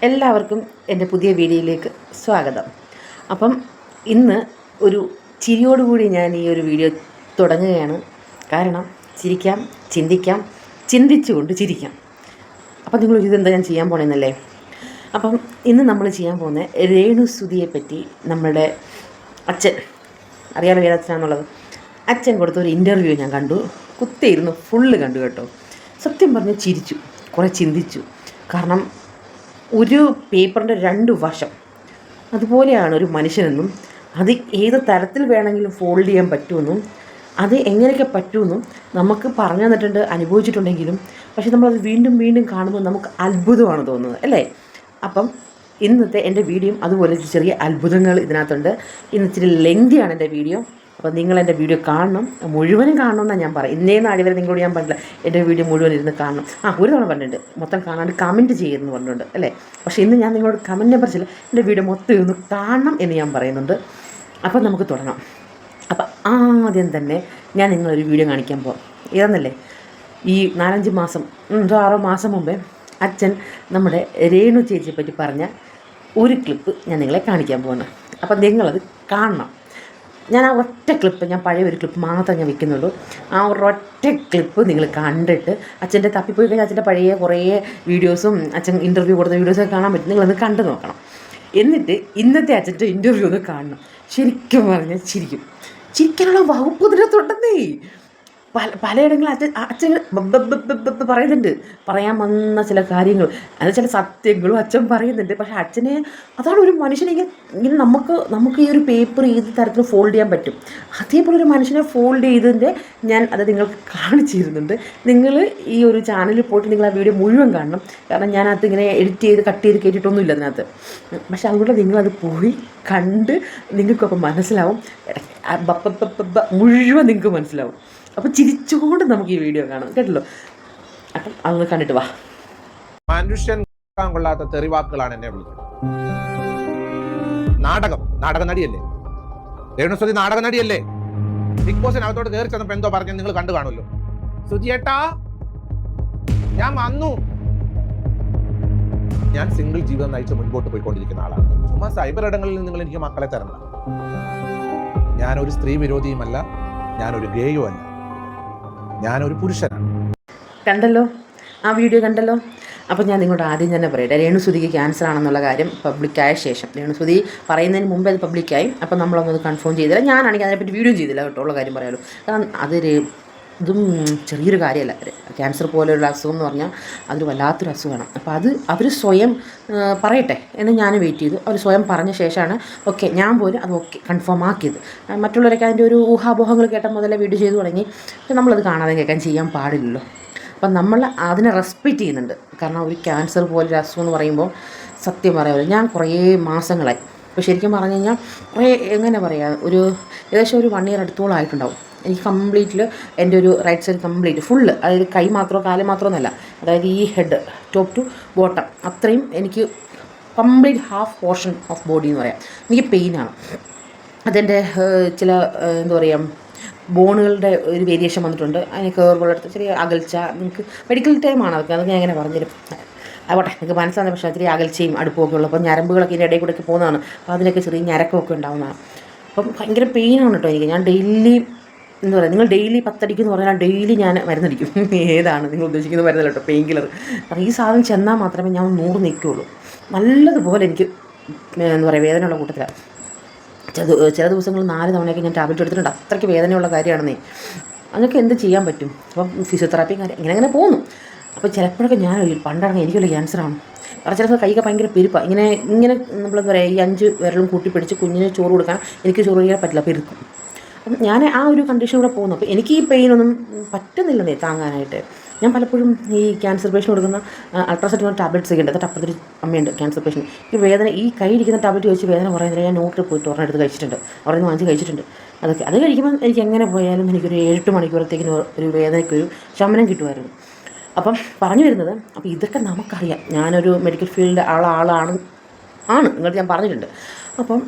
എല്ലാവർക്കും എൻ്റെ പുതിയ വീഡിയോയിലേക്ക് സ്വാഗതം. അപ്പം ഇന്ന് ഒരു ചിരിയോടുകൂടി ഞാൻ ഈ ഒരു വീഡിയോ തുടങ്ങുകയാണ്. കാരണം ചിരിക്കാം, ചിന്തിക്കാം, ചിന്തിച്ചുകൊണ്ട് ചിരിക്കാം. അപ്പം നിങ്ങൾ ഇതെന്താ ഞാൻ ചെയ്യാൻ പോണെന്നല്ലേ? അപ്പം ഇന്ന് നമ്മൾ ചെയ്യാൻ പോകുന്നത് രേണുസുതിയെ പറ്റി നമ്മളുടെ അച്ഛൻ, അറിയാലോ ഏതച്ഛനാണെന്നുള്ളത്, അച്ഛൻ കൊടുത്ത ഒരു ഇൻ്റർവ്യൂ ഞാൻ കണ്ടു. കുത്തിയിരുന്ന് ഫുള്ള് കണ്ടു കേട്ടോ. സത്യം പറഞ്ഞ് ചിരിച്ചു, കുറേ ചിന്തിച്ചു. കാരണം ഒരു പേപ്പറിൻ്റെ രണ്ട് വശം അതുപോലെയാണ് ഒരു മനുഷ്യനെന്നും അത് ഏത് തരത്തിൽ വേണമെങ്കിലും ഫോൾഡ് ചെയ്യാൻ പറ്റുമെന്നും അത് എങ്ങനെയൊക്കെ പറ്റുമെന്നും നമുക്ക് പറഞ്ഞു തന്നിട്ടുണ്ട്, അനുഭവിച്ചിട്ടുണ്ടെങ്കിലും പക്ഷെ നമ്മളത് വീണ്ടും വീണ്ടും കാണുമ്പോൾ നമുക്ക് അത്ഭുതമാണ് തോന്നുന്നത്, അല്ലേ? അപ്പം ഇന്നത്തെ എൻ്റെ വീഡിയോ അതുപോലെ ചെറിയ അത്ഭുതങ്ങൾ ഇതിനകത്തുണ്ട്. ഇന്ന് ഇച്ചിരി ലെങ്തിയാണ് എൻ്റെ വീഡിയോ. അപ്പോൾ നിങ്ങളെൻ്റെ വീഡിയോ കാണണം, മുഴുവനും കാണണമെന്നാണ് ഞാൻ പറയും. ഇന്നേ നാടി വരെ നിങ്ങളോട് ഞാൻ പറഞ്ഞില്ല എൻ്റെ വീഡിയോ മുഴുവൻ ഇരുന്ന് കാണണം. ഒരു തവണ പറഞ്ഞിട്ടുണ്ട് മൊത്തം കാണാണ്ട് കമൻറ്റ് ചെയ്യുമെന്ന് പറഞ്ഞിട്ടുണ്ട്, അല്ലേ? പക്ഷേ ഇന്ന് ഞാൻ നിങ്ങളോട് കമൻറ്റിനെ പറിച്ചില്ല, എൻ്റെ വീഡിയോ മൊത്തം ഒന്ന് കാണണം എന്ന് ഞാൻ പറയുന്നുണ്ട്. അപ്പോൾ നമുക്ക് തുടങ്ങാം. അപ്പോൾ ആദ്യം തന്നെ ഞാൻ നിങ്ങളൊരു വീഡിയോ കാണിക്കാൻ പോകാം. ഏതെന്നല്ലേ, ഈ 4-5 മാസം 6 മാസം മുമ്പേ അച്ഛൻ നമ്മുടെ രേണു ചേച്ചിയെ പറ്റി പറഞ്ഞ ഒരു ക്ലിപ്പ് ഞാൻ നിങ്ങളെ കാണിക്കാൻ പോകുന്നു. അപ്പം നിങ്ങളത് കാണണം. ഞാൻ ആ ഒറ്റ ക്ലിപ്പ്, ഞാൻ പഴയ ഒരു ക്ലിപ്പ് മാത്രമേ ഞാൻ വെക്കുന്നുള്ളൂ. ആ ഒരൊറ്റ ക്ലിപ്പ് നിങ്ങൾ കണ്ടിട്ട് അച്ഛൻ്റെ തപ്പിപ്പോയി കഴിഞ്ഞാൽ അച്ഛൻ്റെ പഴയ കുറേ വീഡിയോസും അച്ഛൻ ഇൻ്റർവ്യൂ കൊടുത്ത വീഡിയോസൊക്കെ കാണാൻ പറ്റും. നിങ്ങളത് കണ്ടു നോക്കണം. എന്നിട്ട് ഇന്നത്തെ അച്ഛൻ്റെ ഇൻ്റർവ്യൂ ഒന്ന് കാണണം. ശരിക്കും പറഞ്ഞാൽ ചിരിക്കാനുള്ള വകുപ്പ് ഇതിനകത്തുണ്ടെന്നേ. പലയിടങ്ങളിൽ അച്ഛൻ പറയുന്നുണ്ട്, പറയാൻ വന്ന ചില കാര്യങ്ങൾ, അത് ചില സത്യങ്ങളും അച്ഛൻ പറയുന്നുണ്ട്. പക്ഷേ അച്ഛനെ അതാണ് ഒരു മനുഷ്യനെ ഇങ്ങനെ നമുക്ക് ഈ ഒരു പേപ്പർ ഏത് തരത്തിൽ ഫോൾഡ് ചെയ്യാൻ പറ്റും, അതേപോലെ ഒരു മനുഷ്യനെ ഫോൾഡ് ചെയ്തതിൻ്റെ ഞാൻ അത് നിങ്ങൾക്ക് കാണിച്ചു തരുന്നുണ്ട്. നിങ്ങൾ ഈ ഒരു ചാനലിൽ പോയിട്ട് നിങ്ങൾ ആ വീഡിയോ മുഴുവൻ കാണണം. കാരണം ഞാനത് ഇങ്ങനെ എഡിറ്റ് ചെയ്ത് കട്ട് ചെയ്ത് കേട്ടിട്ടൊന്നുമില്ല അതിനകത്ത്. പക്ഷെ അതുകൊണ്ട് നിങ്ങളത് പോയി കണ്ട് നിങ്ങൾക്കപ്പം മനസ്സിലാവും, മുഴുവൻ നിങ്ങൾക്ക് മനസ്സിലാവും. അപ്പോൾ ചിരിച്ചുകൊണ്ട് നമുക്ക് ഈ വീഡിയോ കാണാം, കേട്ടല്ലോ? അപ്പം അതൊന്ന് കണ്ടിട്ട് വാ. മനുഷ്യൻ കൊള്ളാത്ത തെറിവാക്കുകളാണ് എന്നെ വിളിച്ചത്. നാടക നടിയല്ലേ രേണുസുതി? നാടക നടിയല്ലേ? ബിഗ് ബോസിനകത്തോട്ട് കയറി ചെന്നപ്പോ എന്തോ പറഞ്ഞു നിങ്ങൾ കണ്ടു കാണുമല്ലോ. സുജിയേട്ടാ, ഞാൻ വന്നു. ഞാൻ സിംഗിൾ ജീവിതം നയിച്ച് മുൻപോട്ട് പോയിക്കൊണ്ടിരിക്കുന്ന ആളാണ്. ചുമ്മാ സൈബർ ഇടങ്ങളിൽ നിങ്ങൾ എനിക്ക് മക്കളെ തരണ്ട. ഞാനൊരു സ്ത്രീ വിരോധിയുമല്ല, ഞാനൊരു ഗേയും അല്ല, ഞാനൊരു പുരുഷനാണ്. കണ്ടല്ലോ, ആ വീഡിയോ കണ്ടല്ലോ. അപ്പോൾ ഞാൻ നിങ്ങളോട് ആദ്യം തന്നെ പറയട്ടെ, രേണുസുതിക്ക് ക്യാൻസർ ആണെന്നുള്ള കാര്യം പബ്ലിക്കായ ശേഷം, രേണുസുതി പറയുന്നതിന് മുമ്പേ അത് പബ്ലിക്കായി. അപ്പോൾ നമ്മളൊന്നത് കൺഫേം ചെയ്തില്ല. ഞാനാണെങ്കിൽ അതിനെപ്പറ്റി വീഡിയോ ചെയ്തില്ല കേട്ടോ, ഉള്ള കാര്യം പറയാമല്ലോ. കാരണം ഇതും ചെറിയൊരു കാര്യമല്ല. ക്യാൻസർ പോലെയുള്ള അസുഖം എന്ന് പറഞ്ഞാൽ അതൊരു വല്ലാത്തൊരു അസുഖമാണ്. അപ്പോൾ അത് അവർ സ്വയം പറയട്ടെ എന്ന് ഞാൻ വെയിറ്റ് ചെയ്തു. അവർ സ്വയം പറഞ്ഞ ശേഷമാണ് ഓക്കെ ഞാൻ പോലും അത് ഓക്കെ കൺഫേം ആക്കിയത്. മറ്റുള്ളവരൊക്കെ അതിൻ്റെ ഒരു ഊഹാപോഹങ്ങൾ കേട്ട മുതലേ വീഡിയോ ചെയ്തു തുടങ്ങി. പക്ഷെ നമ്മളത് കാണാതെ കേൾക്കാൻ ചെയ്യാൻ പാടില്ലല്ലോ. അപ്പം നമ്മൾ അതിനെ റെസ്പെക്റ്റ് ചെയ്യുന്നുണ്ട്. കാരണം ഒരു ക്യാൻസർ പോലൊരു അസുഖം എന്ന് പറയുമ്പോൾ സത്യം പറയാമല്ലോ, ഞാൻ കുറേ മാസങ്ങളായി. ഇപ്പോൾ ശരിക്കും പറഞ്ഞു കഴിഞ്ഞാൽ കുറേ എങ്ങനെ പറയുക, ഏകദേശം ഒരു 1 year അടുത്തോളം ആയിട്ടുണ്ടാവും. എനിക്ക് കംപ്ലീറ്റിൽ എൻ്റെ ഒരു റൈറ്റ് സൈഡ് കംപ്ലീറ്റ് ഫുള്ള്, അതായത് കൈ മാത്രമോ കാല് മാത്രമോ എന്നല്ല, അതായത് ഈ ഹെഡ് ടോപ്പ് ടു ബോട്ടം അത്രയും എനിക്ക് complete half portion of body എന്ന് പറയാം എനിക്ക് പെയിനാണ്. അതെൻ്റെ ചില എന്താ പറയുക ബോണുകളുടെ ഒരു വേരിയേഷൻ വന്നിട്ടുണ്ട്. അതിന് കയറുകളെടുത്ത് ചെറിയ അകൽച്ച, നിങ്ങൾക്ക് മെഡിക്കൽ ടൈമാണ് അതൊക്കെ ഞാൻ എങ്ങനെ പറഞ്ഞുതരും. ആവട്ടെ, നിങ്ങൾക്ക് മനസ്സിലാകുന്ന പക്ഷേ ചെറിയ അകൽച്ചയും അടുപ്പമൊക്കെ ഉള്ളൂ. അപ്പോൾ ഞരമ്പുകളൊക്കെ ഇതിൻ്റെ ഇടയിൽ കൂടെയൊക്കെ പോകുന്നതാണ്. അപ്പോൾ അതിനൊക്കെ ചെറിയ ഞരക്കമൊക്കെ ഉണ്ടാകുന്നതാണ്. അപ്പം ഭയങ്കര പെയിനാണ് കേട്ടോ എനിക്ക്. ഞാൻ ഡെയിലി എന്താ പറയുക, നിങ്ങൾ ഡെയിലി 10 അടിക്കുമെന്ന് പറഞ്ഞാൽ ഡെയിലി ഞാൻ മരുന്നടിക്കും. ഏതാണ് നിങ്ങൾ ഉദ്ദേശിക്കുന്ന മരുന്നല്ല കേട്ടോ, പെയിൻ കില്ലർ. കാരണം ഈ സാധനം ചെന്നാൽ മാത്രമേ ഞാൻ 100 നിൽക്കുകയുള്ളൂ. നല്ലതുപോലെ എനിക്ക് എന്താ പറയുക വേദനയുള്ള കൂട്ടത്തിലാണ്. ചില ദിവസങ്ങൾ 4 തവണയൊക്കെ ഞാൻ ടാബ്ലറ്റ് എടുത്തിട്ടുണ്ട്. അത്രയ്ക്ക് വേദനയുള്ള കാര്യമാണെന്നേ. അതൊക്കെ എന്ത് ചെയ്യാൻ പറ്റും? അപ്പം ഫിസിയോതെറാപ്പിയും കാര്യം ഇങ്ങനെ പോകുന്നു. അപ്പോൾ ചിലപ്പോഴൊക്കെ ഞാൻ പണ്ടാണെങ്കിൽ എനിക്കുള്ള ക്യാൻസറാണ്. കാരണം ചിലപ്പോൾ കൈക്ക് ഭയങ്കര പെരുപ്പാണ്. ഇങ്ങനെ നമ്മളെന്താ പറയുക, ഈ 5 വിരലും കൂട്ടിപ്പിടിച്ച് കുഞ്ഞിന് ചോറ് കൊടുക്കാൻ എനിക്ക് ചോറ് കഴിക്കാൻ പറ്റില്ല, പെരുക്കും. അപ്പം ഞാൻ ആ ഒരു കണ്ടീഷനിലൂടെ പോകുന്നു. അപ്പോൾ എനിക്ക് ഈ പെയിനൊന്നും പറ്റുന്നില്ലെന്നേ താങ്ങാനായിട്ട്. ഞാൻ പലപ്പോഴും ഈ ക്യാൻസർ പേഷ്യൻ്റ് കൊടുക്കുന്ന അൾട്രാസെറ്റ് ടാബ്ലറ്റ്സ് ഒക്കെ ഉണ്ട്. എന്നിട്ട് അപ്പുറത്തൊരു അമ്മയുണ്ട് ക്യാൻസർ പേഷ്യൻ്റ്. ഈ വേദന, ഈ കൈ ഇരിക്കുന്ന ടാബ്ലറ്റ് വെച്ച് വേദന കുറയുന്നില്ല. ഞാൻ നോക്കിൽ പോയിട്ട് ഒരെണ്ണം എടുത്ത് കഴിച്ചിട്ടുണ്ട്, അവിടെ നിന്ന് വാങ്ങിച്ച് കഴിച്ചിട്ടുണ്ട്. അത് കഴിക്കുമ്പോൾ എനിക്ക് എങ്ങനെ പോയാലും എനിക്കൊരു 7-8 മണിക്കൂറത്തേക്കിന് ഒരു വേദനയ്ക്കൊരു ശമനം കിട്ടുമായിരുന്നു. അപ്പം പറഞ്ഞു വരുന്നത്, അപ്പോൾ ഇതൊക്കെ നമുക്കറിയാം. ഞാനൊരു മെഡിക്കൽ ഫീൽഡ് ആളാണ് നിങ്ങൾക്ക് ഞാൻ പറഞ്ഞിട്ടുണ്ട്. അപ്പം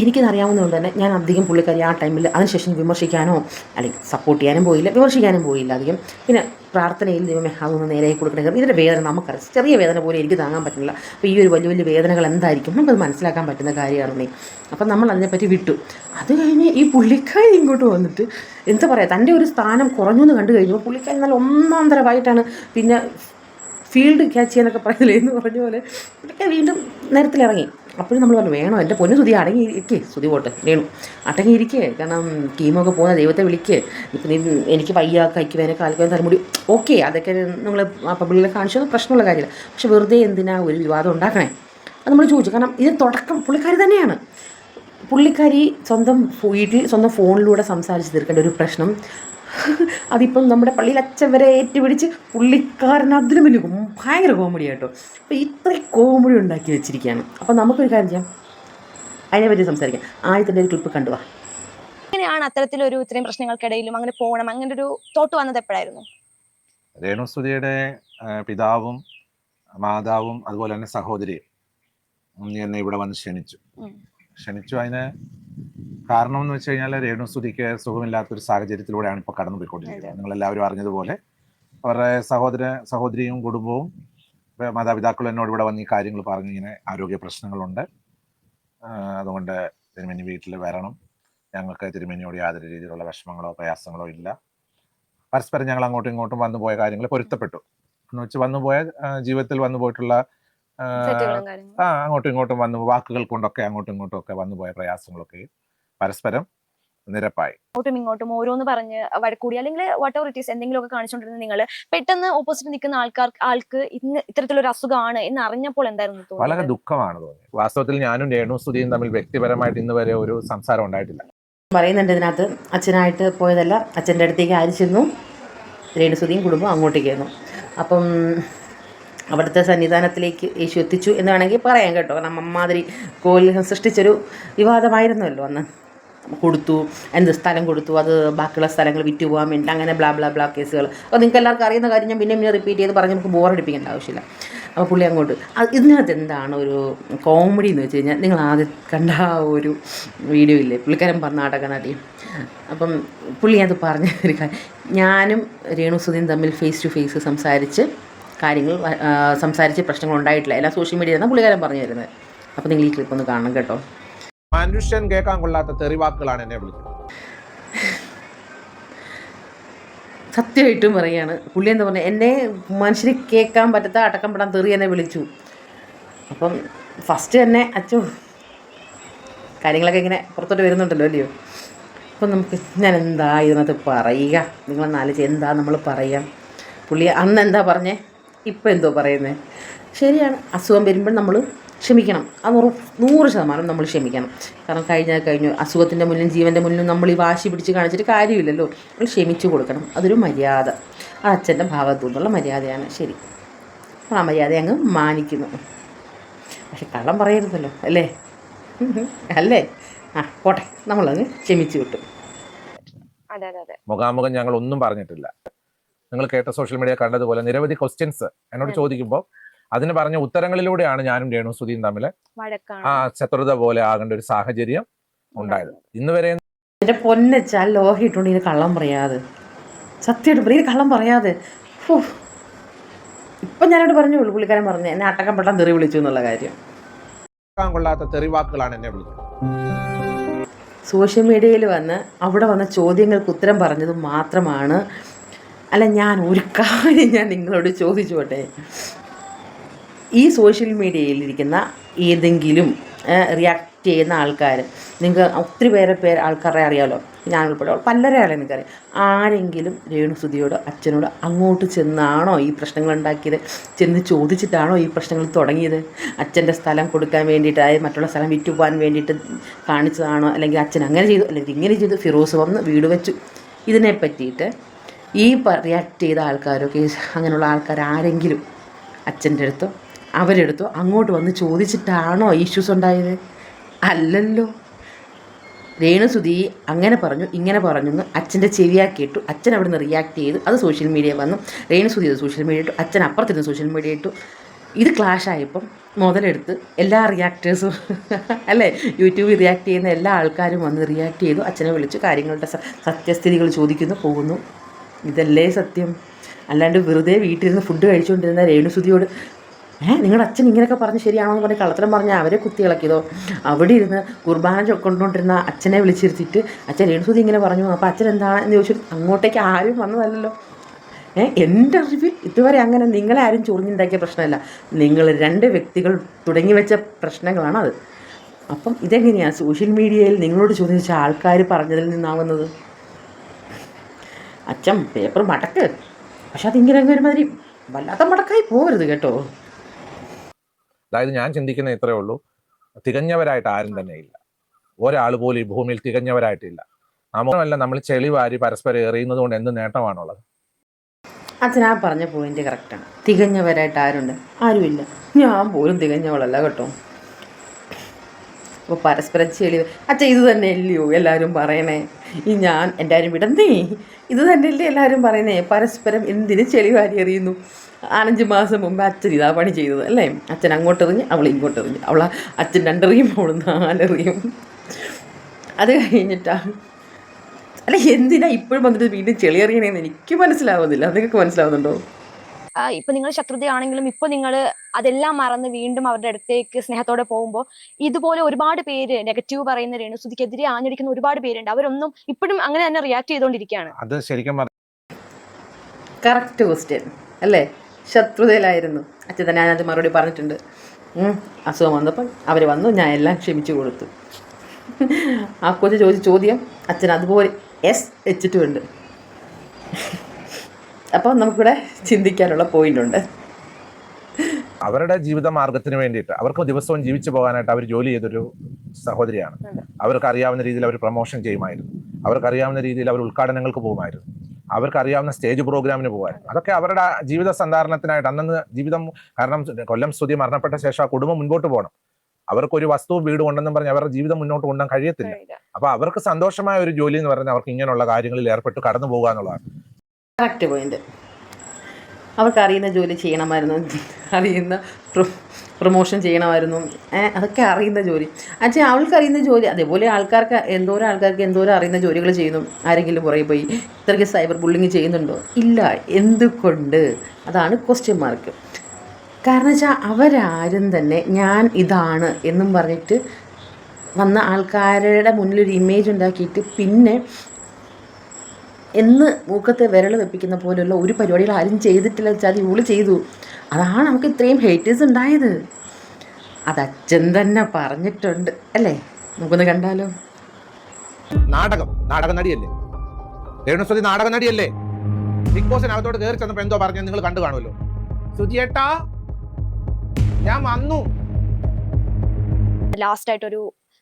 എനിക്കതറിയാവുന്നതുകൊണ്ട് തന്നെ ഞാൻ അധികം പുള്ളിക്കാരി ആ ടൈമിൽ അതിനുശേഷം വിമർശിക്കാനോ അല്ലെങ്കിൽ സപ്പോർട്ട് ചെയ്യാനും പോയില്ല, വിമർശിക്കാനും പോയില്ല അധികം. പിന്നെ പ്രാർത്ഥനയിൽ ദൈവമേ അതൊന്ന് നേരെയായി കൊടുക്കണേ. ഇതിൻ്റെ വേദന നമുക്കറിയാം, ചെറിയ വേദന പോലും എനിക്ക് താങ്ങാൻ പറ്റുന്നില്ല. അപ്പോൾ ഈ ഒരു വലിയ വലിയ വേദനകൾ എന്തായിരിക്കും നമുക്കത് മനസ്സിലാക്കാൻ പറ്റുന്ന കാര്യമാണ്. അപ്പം നമ്മൾ അതിനെപ്പറ്റി വിട്ടു. അത് കഴിഞ്ഞ് ഈ പുള്ളിക്കാരി ഇങ്ങോട്ട് വന്നിട്ട് എന്താ പറയുക, തൻ്റെ ഒരു സ്ഥാനം കുറഞ്ഞു എന്ന് കണ്ടു കഴിഞ്ഞപ്പോൾ പുള്ളിക്കാരി നല്ല ഒന്നാം തരമായിട്ടാണ് പിന്നെ ഫീൽഡ് ക്യാച്ച് ചെയ്യാനൊക്കെ പറയുന്നില്ലേ എന്ന് പറഞ്ഞ പോലെ പുള്ളിക്കാരി വീണ്ടും നേരത്തിലിറങ്ങി. അപ്പോഴും നമ്മൾ പറഞ്ഞു വേണോ എൻ്റെ പൊന്നു സുധി അടങ്ങിയിരിക്കേ, സുധി പോട്ടെ വേണു അടങ്ങിയിരിക്കേ, കാരണം കീമൊക്കെ പോകുന്ന ദൈവത്തെ വിളിക്കേ, ഇപ്പം നീ എനിക്ക് വയ്യ കൈക്ക് വേനെ കാലിക്ക് വേന തലമുടി ഓക്കെ അതൊക്കെ നിങ്ങൾ പബ്ലിക്കിൽ കാണിച്ചത് പ്രശ്നമുള്ള കാര്യമില്ല. പക്ഷെ വെറുതെ എന്തിനാ ഒരു വിവാദം ഉണ്ടാക്കണേ അത് നമ്മൾ ചോദിച്ചു. കാരണം ഇതിന് തുടക്കം പുള്ളിക്കാരി തന്നെയാണ്. പുള്ളിക്കാരി സ്വന്തം വീട്ടിൽ സ്വന്തം ഫോണിലൂടെ സംസാരിച്ച് തീർക്കേണ്ട ഒരു പ്രശ്നം അതിപ്പം നമ്മുടെ പള്ളിയിൽ അച്ഛൻ വരെ ഏറ്റുപിടിച്ച് പുള്ളിക്കാരൻ അതിന് വലിയ ഭയങ്കര കോമഡി ആയിട്ടോ. അപ്പോൾ ഇത്രയും കോമഡി ഉണ്ടാക്കി വെച്ചിരിക്കുകയാണ്. അപ്പോൾ നമുക്കൊരു കാര്യം ചെയ്യാം, അതിനെപ്പറ്റി സംസാരിക്കാം. ആദ്യത്തിൻ്റെ ഒരു ക്ലിപ്പ് കണ്ടുവാ. എങ്ങനെയാണ് അത്തരത്തിലൊരു ഇത്രയും പ്രശ്നങ്ങൾക്കിടയിലും അങ്ങനെ പോകണം, അങ്ങനെ ഒരു തോട്ട് വന്നത് എപ്പോഴായിരുന്നു? രേണുസുധിയുടെ പിതാവും മാതാവും അതുപോലെ തന്നെ സഹോദരിയും എന്നെ ഇവിടെ വന്ന് ക്ഷണിച്ചു. അതിന് കാരണം എന്ന് വെച്ച് കഴിഞ്ഞാൽ രേണുസുധിക്ക് സുഖമില്ലാത്തൊരു സാഹചര്യത്തിലൂടെയാണ് ഇപ്പോൾ കടന്നുപോയിക്കൊണ്ടിരിക്കുന്നത്. നിങ്ങളെല്ലാവരും അറിഞ്ഞതുപോലെ അവരുടെ സഹോദരിയും കുടുംബവും മാതാപിതാക്കളും എന്നോട് ഇവിടെ വന്ന് ഈ കാര്യങ്ങൾ പറഞ്ഞു, ഇങ്ങനെ ആരോഗ്യ പ്രശ്നങ്ങളുണ്ട്, അതുകൊണ്ട് തിരുമേനി വീട്ടിൽ വരണം, ഞങ്ങൾക്ക് തിരുമേനിയോട് യാതൊരു രീതിയിലുള്ള വിഷമങ്ങളോ പ്രയാസങ്ങളോ ഇല്ല. പരസ്പരം ഞങ്ങൾ അങ്ങോട്ടും ഇങ്ങോട്ടും വന്നു പോയ കാര്യങ്ങൾ പൊരുത്തപ്പെട്ടു എന്ന് വെച്ച് വന്നുപോയ ജീവിതത്തിൽ വന്നു പോയിട്ടുള്ള അങ്ങോട്ടും ഇങ്ങോട്ടും വാക്കുകൾ കൊണ്ടൊക്കെ അങ്ങോട്ടും ഇങ്ങോട്ടും ഒക്കെ വന്നുപോയ പ്രയാസങ്ങളൊക്കെ പരസ്പരം നിരപ്പായി. അങ്ങോട്ടും ഇങ്ങോട്ടും ഓരോന്ന് പറഞ്ഞ് വഴക്കൂടി അല്ലെങ്കിൽ വാട്ട് എവർ ഇറ്റ് ഈസ് എന്തെങ്കിലുമൊക്കെ കാണിച്ചുകൊണ്ടിരുന്ന നിങ്ങൾ പെട്ടെന്ന് ഓപ്പോസിറ്റ് നിൽക്കുന്ന ആൾക്ക് ഇന്ന് ഇത്തരത്തിലൊരു അസുഖമാണ് എന്ന് അറിഞ്ഞപ്പോൾ എന്തായിരുന്നു? വളരെ ദുഃഖമാണ് തോന്നിയത്. വാസ്തവത്തിൽ ഞാനും രേണുസുധിയും തമ്മിൽ വ്യക്തിപരമായിട്ട് ഇന്ന് വരെ ഒരു സംസാരം ഉണ്ടായിട്ടില്ല. പറയുന്നുണ്ട് ഇതിനകത്ത്, അച്ഛനായിട്ട് പോയതല്ല, അച്ഛൻ്റെ അടുത്തേക്ക് അയച്ചിരുന്നു, രേണുസുധിയും കുടുംബം അങ്ങോട്ടേക്ക് ആയിരുന്നു. അപ്പം അവിടുത്തെ സന്നിധാനത്തിലേക്ക് യേശു എത്തിച്ചു എന്ന് വേണമെങ്കിൽ പറയാം കേട്ടോ. കാരണം അമ്മാതിരി കോലിൽ സൃഷ്ടിച്ചൊരു വിവാദമായിരുന്നല്ലോ അന്ന്. കൊടുത്തു, എന്ത് സ്ഥലം കൊടുത്തു, അത് ബാക്കിയുള്ള സ്ഥലങ്ങൾ വിറ്റ് പോകാൻ വേണ്ടി അങ്ങനെ ബ്ലാ ബ്ലാ ബ്ലാ കേസുകൾ. അപ്പോൾ നിങ്ങൾക്ക് എല്ലാവർക്കും അറിയുന്ന കാര്യം ഞാൻ പിന്നെ റിപ്പീറ്റ് ചെയ്ത് പറഞ്ഞ് നമുക്ക് ബോറടിപ്പിക്കേണ്ട ആവശ്യമില്ല. അപ്പോൾ പുള്ളി അങ്ങോട്ട് ഇതിനകത്ത് എന്താണ് ഒരു കോമഡി എന്ന് വെച്ച് കഴിഞ്ഞാൽ, നിങ്ങൾ ആദ്യം കണ്ട ആ ഒരു വീഡിയോ ഇല്ലേ, പുള്ളിക്കാരൻ പറഞ്ഞ നാടകനാട്ടി. അപ്പം പുള്ളി അത് പറഞ്ഞ ഒരു കാര്യം, ഞാനും രേണുസുധിയും തമ്മിൽ ഫേസ് ടു ഫേസ് സംസാരിച്ച് പ്രശ്നങ്ങൾ ഉണ്ടായിട്ടില്ല, എല്ലാം സോഷ്യൽ മീഡിയയിൽ നിന്നാണ് പുള്ളിക്കാരൻ പറഞ്ഞു തരുന്നത്. അപ്പോൾ നിങ്ങൾ ഈ ക്ലിപ്പ് ഒന്ന് കാണണം കേട്ടോ. മനുഷ്യൻ കേൾക്കാൻ കൊള്ളാത്ത തെറിവാക്കുകളാണ് എന്നെ വിളിക്കുന്നത്. സത്യമായിട്ടും പറയുകയാണ്. പുള്ളി എന്താ പറഞ്ഞത്, എന്നെ മനുഷ്യന് കേൾക്കാൻ പറ്റാത്ത അടക്കം പെടാൻ തെറി എന്നെ വിളിച്ചു. അപ്പം ഫസ്റ്റ് തന്നെ അച്ചോ കാര്യങ്ങളൊക്കെ ഇങ്ങനെ പുറത്തോട്ട് വരുന്നുണ്ടല്ലോ അല്ലയോ. അപ്പം നമുക്ക് ഞാൻ എന്താ ഇതിനകത്ത് പറയുക, നിങ്ങളെന്നാലോചിച്ച് എന്താ നമ്മൾ പറയുക. പുള്ളി അന്ന് എന്താ പറഞ്ഞേ, ഇപ്പം എന്തോ പറയുന്നത്. ശരിയാണ്, അസുഖം വരുമ്പോൾ നമ്മൾ ക്ഷമിക്കണം. അത് 100% നമ്മൾ ക്ഷമിക്കണം. കാരണം കഴിഞ്ഞു. അസുഖത്തിൻ്റെ മുന്നിലും ജീവൻ്റെ മുന്നിലും നമ്മൾ ഈ വാശി പിടിച്ച് കാണിച്ചിട്ട് കാര്യമില്ലല്ലോ. നമ്മൾ ക്ഷമിച്ചു കൊടുക്കണം. അതൊരു മര്യാദ, ആ അച്ഛൻ്റെ ഭാഗത്തു നിന്നുള്ള മര്യാദയാണ്. ശരി, ആ മര്യാദ അങ്ങ് മാനിക്കുന്നു. പക്ഷെ കള്ളം പറയരുതല്ലോ അല്ലേ, അല്ലേ? പോട്ടെ, നമ്മളങ്ങ് ക്ഷമിച്ചു വിട്ടു. മുഖാമുഖം ഞങ്ങൾ ഒന്നും പറഞ്ഞിട്ടില്ല. നിങ്ങൾ കേട്ട സോഷ്യൽ മീഡിയ കണ്ടതുപോലെ നിരവധി ക്വസ്റ്റ്യൻസ് എന്നോട് ചോദിക്കുമ്പോൾ അതിന് പറഞ്ഞ ഉത്തരങ്ങളിലൂടെയാണ് ഞാനും രേണുസുധിയും തമ്മിൽ ശത്രുത പോലെ ആകേണ്ട ഒരു സാഹചര്യം ഉണ്ടായത്. ഇന്ന് വരെ എന്റെ പൊന്നച്ചാൽ ലോഹിട്ടുണ്ട് ഇത് കള്ളം പറയാതെ, സത്യമായിട്ട് പറയും, ഇത് കള്ളം പറയാതെ. ഇപ്പം ഞാനോട് പറഞ്ഞോളൂ, പുള്ളിക്കാരൻ പറഞ്ഞു എന്നെ അട്ടക്കം പെട്ടാൻ തെറി വിളിച്ചു എന്നുള്ള കാര്യം. കൊള്ളാത്ത തെറിവാക്കുകളാണ് എന്നെ വിളിക്കുന്നത്. സോഷ്യൽ മീഡിയയിൽ അവിടെ വന്ന ചോദ്യങ്ങൾക്ക് ഉത്തരം പറഞ്ഞത് മാത്രമാണ്. അല്ല, ഞാൻ ഒരു കാര്യം ഞാൻ നിങ്ങളോട് ചോദിച്ചോട്ടെ, ഈ സോഷ്യൽ മീഡിയയിലിരിക്കുന്ന ഏതെങ്കിലും റിയാക്ട് ചെയ്യുന്ന ആൾക്കാർ, നിങ്ങൾക്ക് ഒത്തിരി ആൾക്കാരെ അറിയാമല്ലോ, ഞാൻ ഉൾപ്പെടെ പലരെ അറിയാം, നിങ്ങൾക്കറിയാം, ആരെങ്കിലും രേണുസുധിയോട് അച്ഛനോട് അങ്ങോട്ട് ചെന്നാണോ ഈ പ്രശ്നങ്ങൾ ഉണ്ടാക്കിയത്? ചെന്ന് ചോദിച്ചിട്ടാണോ ഈ പ്രശ്നങ്ങൾ തുടങ്ങിയത്? അച്ഛൻ്റെ സ്ഥലം കൊടുക്കാൻ വേണ്ടിയിട്ട്, അതായത് മറ്റുള്ള സ്ഥലം വിറ്റുപോകാൻ വേണ്ടിയിട്ട് കാണിച്ചതാണോ? അല്ലെങ്കിൽ അച്ഛൻ അങ്ങനെ ചെയ്തു, അല്ലെങ്കിൽ ഇങ്ങനെ ചെയ്തു, ഫിറോസ് വന്ന് വീട് വെച്ചു, ഇതിനെ പറ്റിയിട്ട് ഈ റിയാക്ട് ചെയ്ത ആൾക്കാരോ അങ്ങനെയുള്ള ആൾക്കാർ ആരെങ്കിലും അച്ഛൻ്റെ അടുത്തോ അവരെടുത്തോ അങ്ങോട്ട് വന്ന് ചോദിച്ചിട്ടാണോ ഇഷ്യൂസ് ഉണ്ടായത്? അല്ലല്ലോ. രേണുസുധി അങ്ങനെ പറഞ്ഞു ഇങ്ങനെ പറഞ്ഞു എന്ന് അച്ഛൻ്റെ ചെവിയാക്കിയിട്ടു, അച്ഛൻ അവിടെ നിന്ന് റിയാക്ട് ചെയ്തു, അത് സോഷ്യൽ മീഡിയ വന്നു. രേണുസുധി അത് സോഷ്യൽ മീഡിയ ഇട്ടു, അച്ഛൻ അപ്പുറത്തിരുന്ന് സോഷ്യൽ മീഡിയ ഇട്ടു. ഇത് ക്ലാഷായപ്പം മുതലെടുത്ത് എല്ലാ റിയാക്ടേഴ്സും അല്ലേ, യൂട്യൂബിൽ റിയാക്ട് ചെയ്യുന്ന എല്ലാ ആൾക്കാരും വന്ന് റിയാക്ട് ചെയ്തു, അച്ഛനെ വിളിച്ച് കാര്യങ്ങളുടെ സത്യസ്ഥിതികൾ ചോദിക്കുന്നു, പോകുന്നു. ഇതല്ലേ സത്യം? അല്ലാണ്ട് വെറുതെ വീട്ടിലിരുന്ന് ഫുഡ് കഴിച്ചുകൊണ്ടിരുന്ന രേണുസുതിയോട് നിങ്ങളുടെ അച്ഛൻ ഇങ്ങനെയൊക്കെ പറഞ്ഞ് ശരിയാണോ എന്ന് പറഞ്ഞ് കള്ളത്തരം പറഞ്ഞാൽ അവരെ കുത്തി ഇളക്കിയതോ? അവിടെ ഇരുന്ന് കുർബാന കൊണ്ടുകൊണ്ടിരുന്ന അച്ഛനെ വിളിച്ചിരുത്തിയിട്ട് അച്ഛൻ രേണുസുതി ഇങ്ങനെ പറഞ്ഞു, അപ്പോൾ അച്ഛൻ എന്താണ് എന്ന് ചോദിച്ചിട്ട് അങ്ങോട്ടേക്ക് ആരും വന്നതല്ലല്ലോ. എൻ്റെ അറിവിൽ ഇതുവരെ അങ്ങനെ നിങ്ങളെ ആരും ചൊറിഞ്ഞുണ്ടാക്കിയ പ്രശ്നമല്ല, നിങ്ങൾ 2 വ്യക്തികൾ തുടങ്ങി വെച്ച പ്രശ്നങ്ങളാണ് അത്. അപ്പം ഇതെങ്ങനെയാണ് സോഷ്യൽ മീഡിയയിൽ നിങ്ങളോട് ചോദിച്ച ആൾക്കാർ പറഞ്ഞതിൽ നിന്നാവുന്നത്? അച്ഛൻ പേപ്പർ മടക്ക്, പക്ഷെ അതിങ്ങനെ ഒരുമാതിരി വല്ലാത്ത മടക്കായി പോകരുത് കേട്ടോ. അതായത് ഞാൻ ചിന്തിക്കുന്ന ഇത്രയേ ഉള്ളൂ, തികഞ്ഞവരായിട്ട് ആരും തന്നെ ഇല്ല. ഒരാൾ പോലും ഈ ഭൂമിയിൽ തികഞ്ഞവരായിട്ടില്ല. മാത്രമല്ല, നമ്മൾ ചെളി വാരി പരസ്പരം എറിയുന്നത് കൊണ്ട് എന്ത് നേട്ടമാണുള്ളത്? അച്ഛൻ ആ പറഞ്ഞ പോയിന്റ് കറക്റ്റാണ്. തികഞ്ഞവരായിട്ട് ആരുണ്ട്? ആരുമില്ല. ഞാൻ പോലും തികഞ്ഞവളല്ല കേട്ടോ. അപ്പോൾ പരസ്പരം ചെളി അച്ഛൻ ഇത് തന്നെ അല്ലയോ എല്ലാവരും പറയണേ? ഞാൻ എൻ്റെ ആരും വിടന്നേ, ഇത് തന്നെയല്ലേ എല്ലാവരും പറയുന്നേ? പരസ്പരം എന്തിന് ചെളി വാരി എറിയുന്നു? 5 മാസം മുമ്പ് അച്ഛൻ ഇതാ പണി ചെയ്തത് അല്ലേ? അച്ഛൻ അങ്ങോട്ടെറിഞ്ഞ് അവൾ ഇങ്ങോട്ടെറിഞ്ഞ്, അച്ഛൻ 2 എറിയും അവൾ 4 എറിയും. അത് കഴിഞ്ഞിട്ടാ അല്ല, എന്തിനാ ഇപ്പോഴും വന്നിട്ട് വീണ്ടും ചെളി എറിയണേന്ന് എനിക്ക് മനസ്സിലാവുന്നില്ല. നിങ്ങൾക്ക് മനസ്സിലാവുന്നുണ്ടോ? ഇപ്പൊ നിങ്ങൾ ശത്രുതയാണെങ്കിലും ഇപ്പൊ നിങ്ങൾ അതെല്ലാം മറന്ന് വീണ്ടും അവരുടെ അടുത്തേക്ക് സ്നേഹത്തോടെ പോകുമ്പോൾ ഇതുപോലെ ഒരുപാട് പേര് നെഗറ്റീവ് പറയുന്ന രേണുസുതിക്കെതിരെ ആഞ്ഞടിക്കുന്ന ഒരുപാട് പേരുണ്ട്. അവരൊന്നും ഇപ്പോഴും അങ്ങനെ തന്നെ റിയാക്ട് ചെയ്തുകൊണ്ടിരിക്കുകയാണ്. അത് ശരിക്കും കറക്റ്റ് ക്വസ്റ്റ്യൻ അല്ലേ? ശത്രുതയിലായിരുന്നു അച്ഛൻ തന്നെ. ഞാനത് മറുപടി പറഞ്ഞിട്ടുണ്ട്. അസുഖം വന്നപ്പം അവർ വന്നു, ഞാൻ എല്ലാം ക്ഷമിച്ചു കൊടുത്തു. ആ കൊച്ചു ചോദിച്ച ചോദ്യം അച്ഛൻ അതുപോലെ എസ് വെച്ചിട്ടുമുണ്ട്. അപ്പം നമുക്കിവിടെ ചിന്തിക്കാനുള്ള പോയിന്റുണ്ട്. അവരുടെ ജീവിത മാർഗത്തിന് വേണ്ടിയിട്ട്, അവർക്ക് ദിവസവും ജീവിച്ചു പോകാനായിട്ട് അവർ ജോലി ചെയ്തൊരു സഹോദരിയാണ്. അവർക്ക് അറിയാവുന്ന രീതിയിൽ അവർ പ്രൊമോഷൻ ചെയ്യുമായിരുന്നു, അവർക്ക് അറിയാവുന്ന രീതിയിൽ അവർ ഉദ്ഘാടനങ്ങൾക്ക് പോകുമായിരുന്നു, അവർക്ക് അറിയാവുന്ന സ്റ്റേജ് പ്രോഗ്രാമിന് പോകാമായിരുന്നു. അതൊക്കെ അവരുടെ ജീവിത സന്ധാരണത്തിനായിട്ട് അന്നന്ന് ജീവിതം. കാരണം കൊല്ലം സ്തുതി മരണപ്പെട്ട ശേഷം ആ കുടുംബം മുൻപോട്ട് പോകണം. അവർക്കൊരു വസ്തുവും വീടും ഉണ്ടെന്നും പറഞ്ഞ് അവരുടെ ജീവിതം മുന്നോട്ട് കൊണ്ടുപോകാൻ കഴിയത്തില്ല. അപ്പൊ അവർക്ക് സന്തോഷമായ ഒരു ജോലി എന്ന് പറഞ്ഞാൽ അവർക്ക് ഇങ്ങനെയുള്ള കാര്യങ്ങളിൽ ഏർപ്പെട്ട് കടന്നു പോകുക എന്നുള്ളതാണ്. Correct point. അവർക്ക് അറിയുന്ന ജോലി ചെയ്യണമായിരുന്നു, അറിയുന്ന പ്രൊമോഷൻ ചെയ്യണമായിരുന്നു, അതൊക്കെ അറിയുന്ന ജോലി. അച്ഛൻ അവൾക്ക് അറിയുന്ന ജോലി അതേപോലെ ആൾക്കാർക്ക് എന്തോരം അറിയുന്ന ജോലികൾ ചെയ്യുന്നു. ആരെങ്കിലും പുറകെ പോയി ഇത്രയ്ക്ക് സൈബർ ബുള്ളിങ് ചെയ്യുന്നുണ്ടോ? ഇല്ല. എന്തുകൊണ്ട്? അതാണ് ക്വസ്റ്റ്യൻ മാർക്ക്. കാരണം വെച്ചാൽ അവരാരും തന്നെ ഞാൻ ഇതാണ് എന്നും പറഞ്ഞിട്ട് വന്ന ആൾക്കാരുടെ മുന്നിലൊരു ഇമേജ് ഉണ്ടാക്കിയിട്ട് പിന്നെ എന്ന് മൂക്കത്തെ വിരൽ വെപ്പിക്കുന്ന പോലെയുള്ള ഒരു പരിപാടികൾ ആരും ചെയ്തിട്ടില്ല വെച്ചാൽ ഇവള് ചെയ്തു. അതാണ് നമുക്ക് ഇത്രയും ഹേറ്റേഴ്സ് ഉണ്ടായത്. അത് അച്ഛൻ തന്നെ പറഞ്ഞിട്ടുണ്ട് അല്ലേ? നമുക്കൊന്ന് കണ്ടാലോ? നാടക നടിയല്ലേ രേണുസുതി? നാടക നടിയല്ലേ? ബിഗ് ബോസിനകത്തോട്ട് കയറി ചെന്നപ്പോ എന്തോ പറഞ്ഞ നിങ്ങൾ കണ്ടു കാണുമല്ലോ. സുജിയേട്ടാ ഞാൻ വന്നു. ലാസ്റ്റ് ആയിട്ടൊരു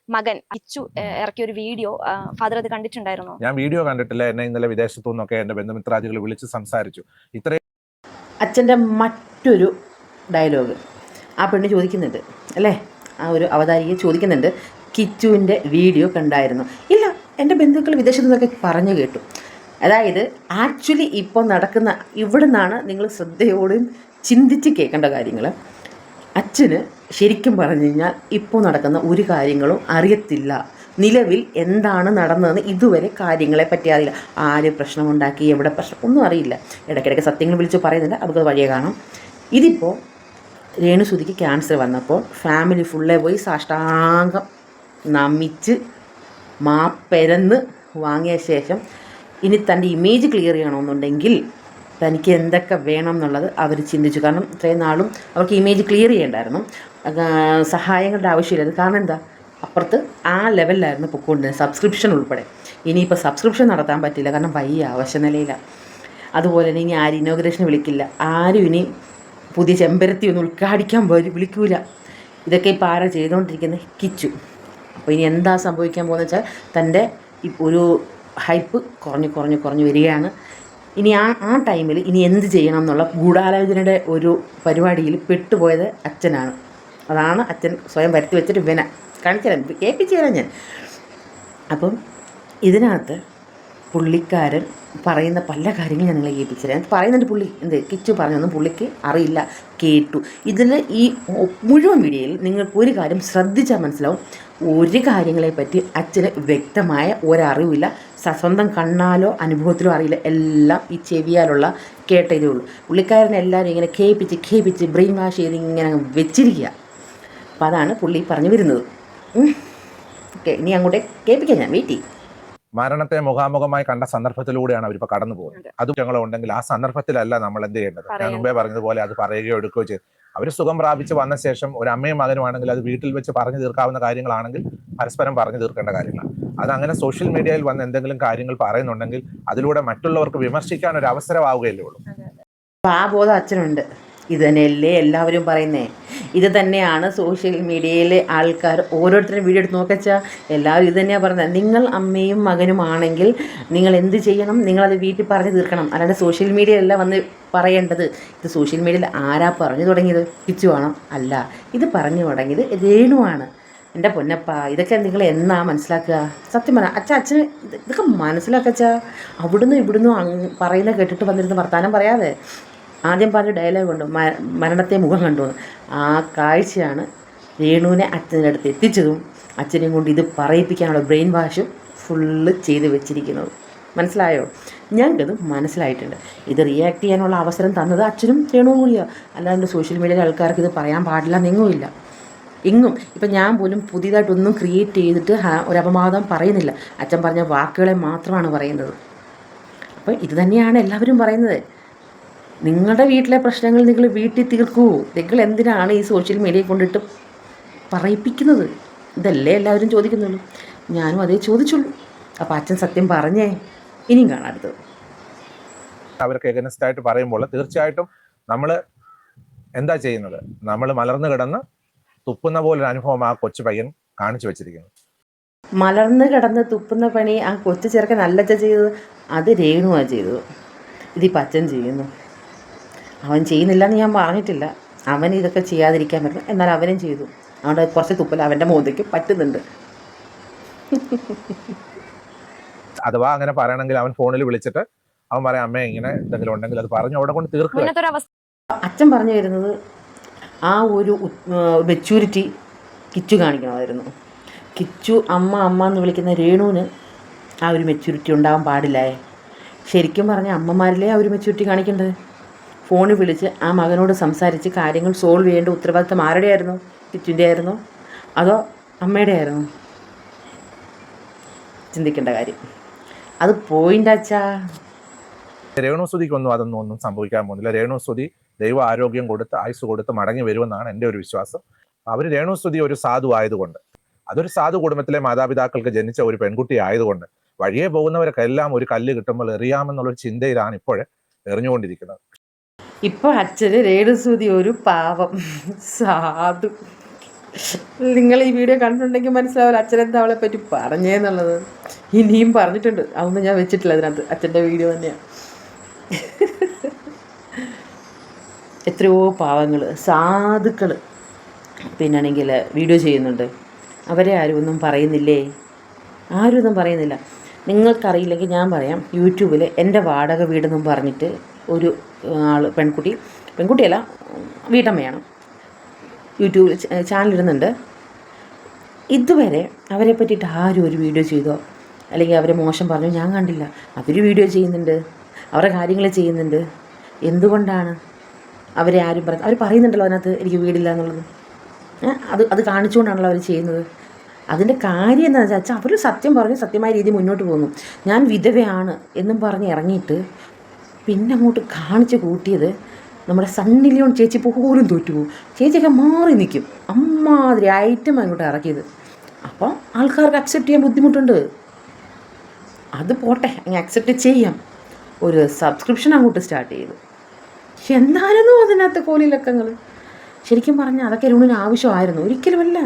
മകൻ ഇച്ചു ഇറക്കിയ ഒരു വീഡിയോ ഫാദർ അത് കണ്ടിട്ടുണ്ടായിരുന്നോ? ഞാൻ വീഡിയോ കണ്ടിട്ടില്ല. എന്നെ ഇന്നലെ വിദേശത്തു നിന്നൊക്കെ എന്റെ ബന്ധുമിത്രാദികൾ വിളിച്ച് സംസാരിച്ചു. അച്ഛൻ്റെ മറ്റൊരു ഡയലോഗ് ആ പെണ്ണ് ചോദിക്കുന്നുണ്ട് അല്ലേ? ആ ഒരു അവതാരിക ചോദിക്കുന്നുണ്ട്, കിച്ചുവിൻ്റെ വീഡിയോ കണ്ടായിരുന്നു? ഇല്ല, എൻ്റെ ബന്ധുക്കൾ വിദേശത്തു നിന്നൊക്കെ പറഞ്ഞു കേട്ടു. അതായത് ആക്ച്വലി ഇപ്പോൾ നടക്കുന്ന ഇവിടെ നിന്നാണ് നിങ്ങൾ ശ്രദ്ധയോടും ചിന്തിച്ച് കേൾക്കേണ്ട കാര്യങ്ങൾ. അച്ഛന് ശരിക്കും പറഞ്ഞു കഴിഞ്ഞാൽ ഇപ്പോൾ നടക്കുന്ന ഒരു കാര്യങ്ങളും അറിയത്തില്ല. നിലവിൽ എന്താണ് നടന്നതെന്ന് ഇതുവരെ കാര്യങ്ങളെ പറ്റി അറിയില്ല. ആര് പ്രശ്നമുണ്ടാക്കി, എവിടെ പ്രശ്നം ഒന്നും അറിയില്ല. ഇടയ്ക്കിടയ്ക്ക് സത്യങ്ങൾ വിളിച്ച് പറയുന്നില്ല, നമുക്ക് വഴിയെ കാണാം. ഇതിപ്പോൾ രേണുസുതിക്ക് ക്യാൻസർ വന്നപ്പോൾ ഫാമിലി ഫുള്ളെ പോയി സാഷ്ടാംഗം നമിച്ച് മാപ്പെരന്ന് വാങ്ങിയ ശേഷം ഇനി തൻ്റെ ഇമേജ് ക്ലിയർ ചെയ്യണമെന്നുണ്ടെങ്കിൽ തനിക്ക് എന്തൊക്കെ വേണം എന്നുള്ളത് അവർ ചിന്തിച്ചു. കാരണം ഇത്രയും നാളും അവർക്ക് ഇമേജ് ക്ലിയർ ചെയ്യേണ്ടായിരുന്നു, സഹായങ്ങളുടെ ആവശ്യമില്ലായിരുന്നു. കാരണം എന്താ, അപ്പുറത്ത് ആ ലെവലിലായിരുന്നു പൊയ്ക്കൊണ്ടിരുന്നത്, സബ്സ്ക്രിപ്ഷൻ ഉൾപ്പെടെ. ഇനിയിപ്പോൾ സബ്സ്ക്രിപ്ഷൻ നടത്താൻ പറ്റില്ല, കാരണം വയ്യ, നിലയിലാണ്. അതുപോലെ തന്നെ ഇനി ആരും ഇനോഗ്രേഷൻ വിളിക്കില്ല, ആരും ഇനി പുതിയ ചെമ്പരത്തി ഒന്നും ഉദ്ഘാടിക്കാൻ വിളിക്കൂല. ഇതൊക്കെ ഇപ്പോൾ ആരാ ചെയ്തുകൊണ്ടിരിക്കുന്നത്? കിച്ചു. അപ്പോൾ ഇനി എന്താ സംഭവിക്കാൻ പോകുന്നത് വെച്ചാൽ തൻ്റെ ഒരു ഹൈപ്പ് കുറഞ്ഞു വരികയാണ്. ഇനി ആ ടൈമിൽ ഇനി എന്ത് ചെയ്യണം എന്നുള്ള ഗൂഢാലോചനയുടെ ഒരു പരിപാടിയിൽ പെട്ടുപോയത് അച്ഛനാണ്. അതാണ് അച്ഛൻ സ്വയം വരുത്തി വെച്ചിട്ട് ഇവനെ കാണിച്ചു തരാം, കേൾപ്പിച്ചു തരാം ഞാൻ. അപ്പം ഇതിനകത്ത് പുള്ളിക്കാരൻ പറയുന്ന പല കാര്യങ്ങളും ഞാൻ നിങ്ങളെ കേൾപ്പിച്ചു തരാം. പറയുന്നുണ്ട് പുള്ളി കിച്ചു പറഞ്ഞൊന്നും പുള്ളിക്ക് അറിയില്ല, കേട്ടു. ഇതിൽ ഈ മുഴുവൻ വീഡിയോയിൽ നിങ്ങൾക്ക് ഒരു കാര്യം ശ്രദ്ധിച്ചാൽ മനസ്സിലാവും, ഒരു കാര്യങ്ങളെപ്പറ്റി അച്ഛന് വ്യക്തമായ ഒരറിവില്ല. സ്വന്തം കണ്ണാലോ അനുഭവത്തിലോ അറിയില്ല, എല്ലാം ഈ ചെവിയാലുള്ള കേട്ട ഇതേ ഉള്ളൂ. പുള്ളിക്കാരനെ എല്ലാവരും ഇങ്ങനെ കേൾപ്പിച്ച് ബ്രെയിൻ വാഷ് ചെയ്ത് ഇങ്ങനെ വെച്ചിരിക്കുക. അപ്പോൾ അതാണ് പുള്ളി പറഞ്ഞു വരുന്നത്. ഓക്കെ, ഇനി അങ്ങോട്ടേ കേൾപ്പിക്കാം, ഞാൻ വെയിറ്റ് ചെയ്യും. മരണത്തെ മുഖാമുഖമായി കണ്ട സന്ദർഭത്തിലൂടെയാണ് അവരിപ്പോൾ കടന്നു പോകുന്നത്. അത് ഉണ്ടെങ്കിൽ ആ സന്ദർഭത്തിലല്ല നമ്മൾ എന്ത് ചെയ്യേണ്ടത്. ഞാൻ മുമ്പേ പറഞ്ഞതുപോലെ അത് പറയുകയോ എടുക്കുകയോ ചെയ്തു. അവർ സുഖം പ്രാപിച്ച് വന്ന ശേഷം ഒരു അമ്മയും മകനുമാണെങ്കിൽ അത് വീട്ടിൽ വെച്ച് പറഞ്ഞു തീർക്കാവുന്ന കാര്യങ്ങളാണെങ്കിൽ പരസ്പരം പറഞ്ഞു തീർക്കേണ്ട കാര്യങ്ങളാണ്. അതങ്ങനെ സോഷ്യൽ മീഡിയയിൽ വന്ന് എന്തെങ്കിലും കാര്യങ്ങൾ പറയുന്നുണ്ടെങ്കിൽ അതിലൂടെ മറ്റുള്ളവർക്ക് വിമർശിക്കാൻ ഒരു അവസരമാവുകയല്ലേ ഉള്ളൂ. ആ ബോധം അച്ഛനുണ്ട്. ഇത് തന്നെയല്ലേ എല്ലാവരും പറയുന്നേ. ഇത് തന്നെയാണ് സോഷ്യൽ മീഡിയയിലെ ആൾക്കാർ ഓരോരുത്തരും വീഡിയോ എടുത്ത് നോക്കച്ചാൽ എല്ലാവരും ഇത് തന്നെയാണ് പറയുന്നത്. നിങ്ങൾ അമ്മയും മകനുമാണെങ്കിൽ നിങ്ങൾ എന്ത് ചെയ്യണം, നിങ്ങളത് വീട്ടിൽ പറഞ്ഞു തീർക്കണം. അല്ലാണ്ട് സോഷ്യൽ മീഡിയയിലല്ല വന്ന് പറയേണ്ടത്. ഇത് സോഷ്യൽ മീഡിയയിൽ ആരാ പറഞ്ഞു തുടങ്ങിയത്? കിച്ചു ആണോ? അല്ല, ഇത് പറഞ്ഞു തുടങ്ങിയത് രേണുവാണ്. എൻ്റെ പൊന്നപ്പ, ഇതൊക്കെ നിങ്ങൾ എന്നാ മനസ്സിലാക്കുക? സത്യം പറഞ്ഞാൽ അച്ഛന് ഇതൊക്കെ മനസ്സിലാക്കച്ചാ. അവിടുന്ന് ഇവിടുന്ന് പറയുന്ന കേട്ടിട്ട് വന്നിരുന്ന് വർത്താനം പറയാതെ ആദ്യം പറഞ്ഞ ഡയലോഗ് ഉണ്ട്, മരണത്തെ മുഖം കണ്ടു. ആ കാഴ്ചയാണ് രേണുവിനെ അച്ഛൻ്റെ അടുത്ത് എത്തിച്ചതും അച്ഛനെയും കൊണ്ട് ഇത് പറയിപ്പിക്കാനുള്ള ബ്രെയിൻ വാഷും ഫുള്ള് ചെയ്ത് വെച്ചിരിക്കുന്നത്. മനസ്സിലായോ? ഞങ്ങൾക്കത് മനസ്സിലായിട്ടുണ്ട്. ഇത് റിയാക്ട് ചെയ്യാനുള്ള അവസരം തന്നത് അച്ഛനും രേണുവും കൂടിയാണ്. അല്ലാണ്ട് സോഷ്യൽ മീഡിയയിലെ ആൾക്കാർക്ക് ഇത് പറയാൻ പാടില്ല എന്നെങ്ങുമില്ല. എങ്ങും ഇപ്പം ഞാൻ പോലും പുതിയതായിട്ടൊന്നും ക്രിയേറ്റ് ചെയ്തിട്ട് ഒരു അപവാദം പറയുന്നില്ല. അച്ഛൻ പറഞ്ഞ വാക്കുകളെ മാത്രമാണ് പറയുന്നത്. അപ്പം ഇത് തന്നെയാണ് എല്ലാവരും പറയുന്നത്. നിങ്ങളുടെ വീട്ടിലെ പ്രശ്നങ്ങൾ നിങ്ങൾ വീട്ടിൽ തീർക്കൂ. നിങ്ങൾ എന്തിനാണ് ഈ സോഷ്യൽ മീഡിയയിൽ കൊണ്ടിട്ട് പറയിപ്പിക്കുന്നത്? ഇതല്ലേ എല്ലാവരും ചോദിക്കുന്നുള്ളൂ. ഞാനും അതേ ചോദിച്ചുള്ളൂ. അപ്പോൾ അച്ഛൻ സത്യം പറഞ്ഞേ. ഇനിയും കാണാം അടുത്തത്. അവർക്ക് എഗനസ്റ്റ് ആയിട്ട് പറയുമ്പോൾ തീർച്ചയായിട്ടും നമ്മൾ എന്താ ചെയ്യുന്നത്? നമ്മൾ മലർന്നു കിടന്ന് തുപ്പുന്ന പോലൊരു അനുഭവം ആ കൊച്ചു പയ്യൻ കാണിച്ചു വെച്ചിരിക്കുന്നു. മലർന്ന് കിടന്ന് തുപ്പുന്ന പണി ആ കൊച്ചു ചെറുക്കൻ അല്ലച്ച ചെയ്തത്, അത് രേണുവാണ് ചെയ്തത്. ഇതിപ്പോൾ അച്ഛൻ ചെയ്യുന്നു. അവൻ ചെയ്യുന്നില്ല എന്ന് ഞാൻ പറഞ്ഞിട്ടില്ല. അവൻ ഇതൊക്കെ ചെയ്യാതിരിക്കാൻ പറ്റും, എന്നാൽ അവനും ചെയ്തു. അവിടെ കുറച്ച് തുപ്പൽ അവൻ്റെ മോന്തയ്ക്ക് പറ്റുന്നുണ്ട്. അഥവാ അങ്ങനെ പറയണമെങ്കിൽ അവൻ ഫോണിൽ വിളിച്ചിട്ട് അവൻ പറയാം, അമ്മ ഇങ്ങനെ എന്തെങ്കിലും ഉണ്ടെങ്കിൽ അത് പറഞ്ഞു അവിടെ കൊണ്ട് തീർക്കുക. അച്ഛൻ പറഞ്ഞു വരുന്നത് ആ ഒരു മെച്യൂരിറ്റി കിച്ചു കാണിക്കണമായിരുന്നു. കിച്ചു അമ്മ അമ്മ എന്ന് വിളിക്കുന്ന രേണുവിന് ആ ഒരു മെച്യൂരിറ്റി ഉണ്ടാകാൻ പാടില്ലേ? ശരിക്കും പറഞ്ഞാൽ അമ്മമാരിലെ ആ ഒരു മെച്യൂരിറ്റി കാണിക്കേണ്ടത്. ഫോണിൽ വിളിച്ച് ആ മകനോട് സംസാരിച്ച് കാര്യങ്ങൾ സോൾവ് ചെയ്യേണ്ട ഉത്തരവാദിത്തം ആരുടെ ആയിരുന്നു? കിച്ചുവിൻ്റെ ആയിരുന്നോ അതോ അമ്മയുടെ ആയിരുന്നോ? ചിന്തിക്കേണ്ട കാര്യം. അത് പോയിൻ്റാച്ചാ. രേണുസുതിക്കൊന്നും ഒന്നും സംഭവിക്കാൻ പോകുന്നില്ല. രേണുസുതി ദൈവ ആരോഗ്യം കൊടുത്ത് ആയുസ് കൊടുത്ത് മടങ്ങി വരുമെന്നാണ് എൻ്റെ ഒരു വിശ്വാസം. അവർ രേണുസുതി ഒരു സാധു ആയതുകൊണ്ട്, അതൊരു സാധു കുടുംബത്തിലെ മാതാപിതാക്കൾക്ക് ജനിച്ച ഒരു പെൺകുട്ടി ആയതുകൊണ്ട് വഴിയെ പോകുന്നവർക്കെല്ലാം ഒരു കല്ല് കിട്ടുമ്പോൾ എറിയാമെന്നുള്ളൊരു ചിന്തയിലാണ് ഇപ്പോഴേ എറിഞ്ഞുകൊണ്ടിരിക്കുന്നത്. ഇപ്പോൾ അച്ഛന് രേണുസുതി ഒരു പാവം സാധു. നിങ്ങൾ ഈ വീഡിയോ കണ്ടിട്ടുണ്ടെങ്കിൽ മനസ്സിലാവില്ല അച്ഛനെന്താ അവളെ പറ്റി പറഞ്ഞേന്നുള്ളത്. ഇനിയും പറഞ്ഞിട്ടുണ്ട്, അതൊന്നും ഞാൻ വെച്ചിട്ടില്ല അതിനകത്ത്. അച്ഛൻ്റെ വീഡിയോ തന്നെയാണ്. എത്രയോ പാവങ്ങൾ സാധുക്കൾ പിന്നാണെങ്കിൽ വീഡിയോ ചെയ്യുന്നുണ്ട്. അവരെ ആരും ഒന്നും പറയുന്നില്ലേ? ആരും ഒന്നും പറയുന്നില്ല. നിങ്ങൾക്കറിയില്ലെങ്കിൽ ഞാൻ പറയാം. യൂട്യൂബിൽ എൻ്റെ വാടക വീടെന്നും പറഞ്ഞിട്ട് ഒരു പെൺകുട്ടിയല്ല, വീട്ടമ്മയാണ്, യൂട്യൂബിൽ ചാനലിടുന്നുണ്ട്. ഇതുവരെ അവരെ പറ്റിയിട്ട് ആരും ഒരു വീഡിയോ ചെയ്തോ അല്ലെങ്കിൽ അവരെ മോശം പറഞ്ഞോ ഞാൻ കണ്ടില്ല. അവർ വീഡിയോ ചെയ്യുന്നുണ്ട്, അവരുടെ കാര്യങ്ങൾ ചെയ്യുന്നുണ്ട്. എന്തുകൊണ്ടാണ് അവരെ ആരും അവർ പറയുന്നുണ്ടല്ലോ അതിനകത്ത് എനിക്ക് വീടില്ല എന്നുള്ളത്. അത് കാണിച്ചുകൊണ്ടാണല്ലോ അവർ ചെയ്യുന്നത്. അതിൻ്റെ കാര്യം എന്താണെന്ന് വെച്ചാൽ അവർ സത്യം പറഞ്ഞ് സത്യമായ രീതിയിൽ മുന്നോട്ട് പോകുന്നു. ഞാൻ വിധവയാണ് എന്നും പറഞ്ഞ് ഇറങ്ങിയിട്ട് പിന്നെ അങ്ങോട്ട് കാണിച്ച് കൂട്ടിയത് നമ്മുടെ സണ്ണി ലിയോൺ ചേച്ചി പോലും തോറ്റുപോകും. ചേച്ചിയൊക്കെ മാറി നിൽക്കും. അമ്മാതിരി ഐറ്റം അങ്ങോട്ട് ഇറക്കിയത്. അപ്പം ആൾക്കാർക്ക് അക്സെപ്റ്റ് ചെയ്യാൻ ബുദ്ധിമുട്ടുണ്ട്. അത് പോട്ടെ, അങ്ങ് അക്സെപ്റ്റ് ചെയ്യാം. ഒരു സബ്സ്ക്രിപ്ഷൻ അങ്ങോട്ട് സ്റ്റാർട്ട് ചെയ്തു. പക്ഷെ എന്തായിരുന്നു അതിനകത്ത് കോലിലക്കങ്ങൾ? ശരിക്കും പറഞ്ഞാൽ അതൊക്കെ രേണുവിന് ആവശ്യമായിരുന്നു. ഒരിക്കലുമല്ല.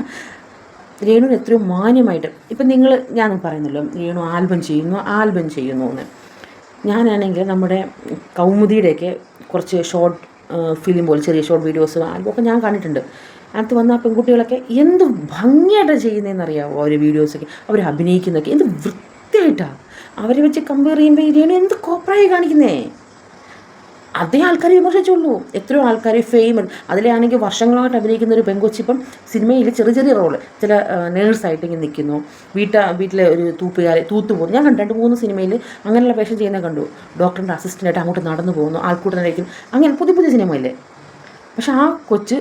രേണുവിന് എത്രയോ മാന്യമായിട്ട് ഇപ്പം ഞാൻ പറയുന്നല്ലോ രേണു ആൽബം ചെയ്യുന്നു എന്ന്. ഞാനാണെങ്കിൽ നമ്മുടെ കൗമുദിയുടെയൊക്കെ കുറച്ച് ഷോർട്ട് ഫിലിം പോലെ ചെറിയ ഷോർട്ട് വീഡിയോസ് ആൽബമൊക്കെ ഞാൻ കണ്ടിട്ടുണ്ട്. അതിനകത്ത് വന്ന ആ പെൺകുട്ടികളൊക്കെ എന്ത് ഭംഗിയായിട്ടാണ് ചെയ്യുന്നതെന്നറിയാമോ? അവർ വീഡിയോസൊക്കെ അവർ അഭിനയിക്കുന്നതൊക്കെ എന്ത് വൃത്തിയായിട്ടാണ്. അവരെ വെച്ച് കമ്പയർ ചെയ്യുമ്പോൾ രേണു എന്ത് കോപ്രായി കാണിക്കുന്നേ. അതേ ആൾക്കാർ വിമർശിച്ചുള്ളൂ. എത്രയോ ആൾക്കാർ ഫെയിം, അതിലാണെങ്കിൽ വർഷങ്ങളായിട്ട് അഭിനയിക്കുന്ന ഒരു പെങ്കൊച്ചി ഇപ്പം സിനിമയിൽ ചെറിയ ചെറിയ റോള്, ചില നേഴ്സായിട്ട് ഇങ്ങനെ നിൽക്കുന്നു, വീട്ടിലെ ഒരു തൂത്തുപോകുന്നു. ഞാൻ കണ്ടു 2-3 സിനിമയിൽ അങ്ങനെയുള്ള വേഷം ചെയ്യുന്നത് കണ്ടു. ഡോക്ടറിൻ്റെ അസിസ്റ്റൻ്റായിട്ട് അങ്ങോട്ട് നടന്നു പോകുന്നു, ആൾക്കൂട്ടനായിരിക്കും, അങ്ങനെ പുതിയ പുതിയ സിനിമയില്ലേ. പക്ഷെ ആ കൊച്ച്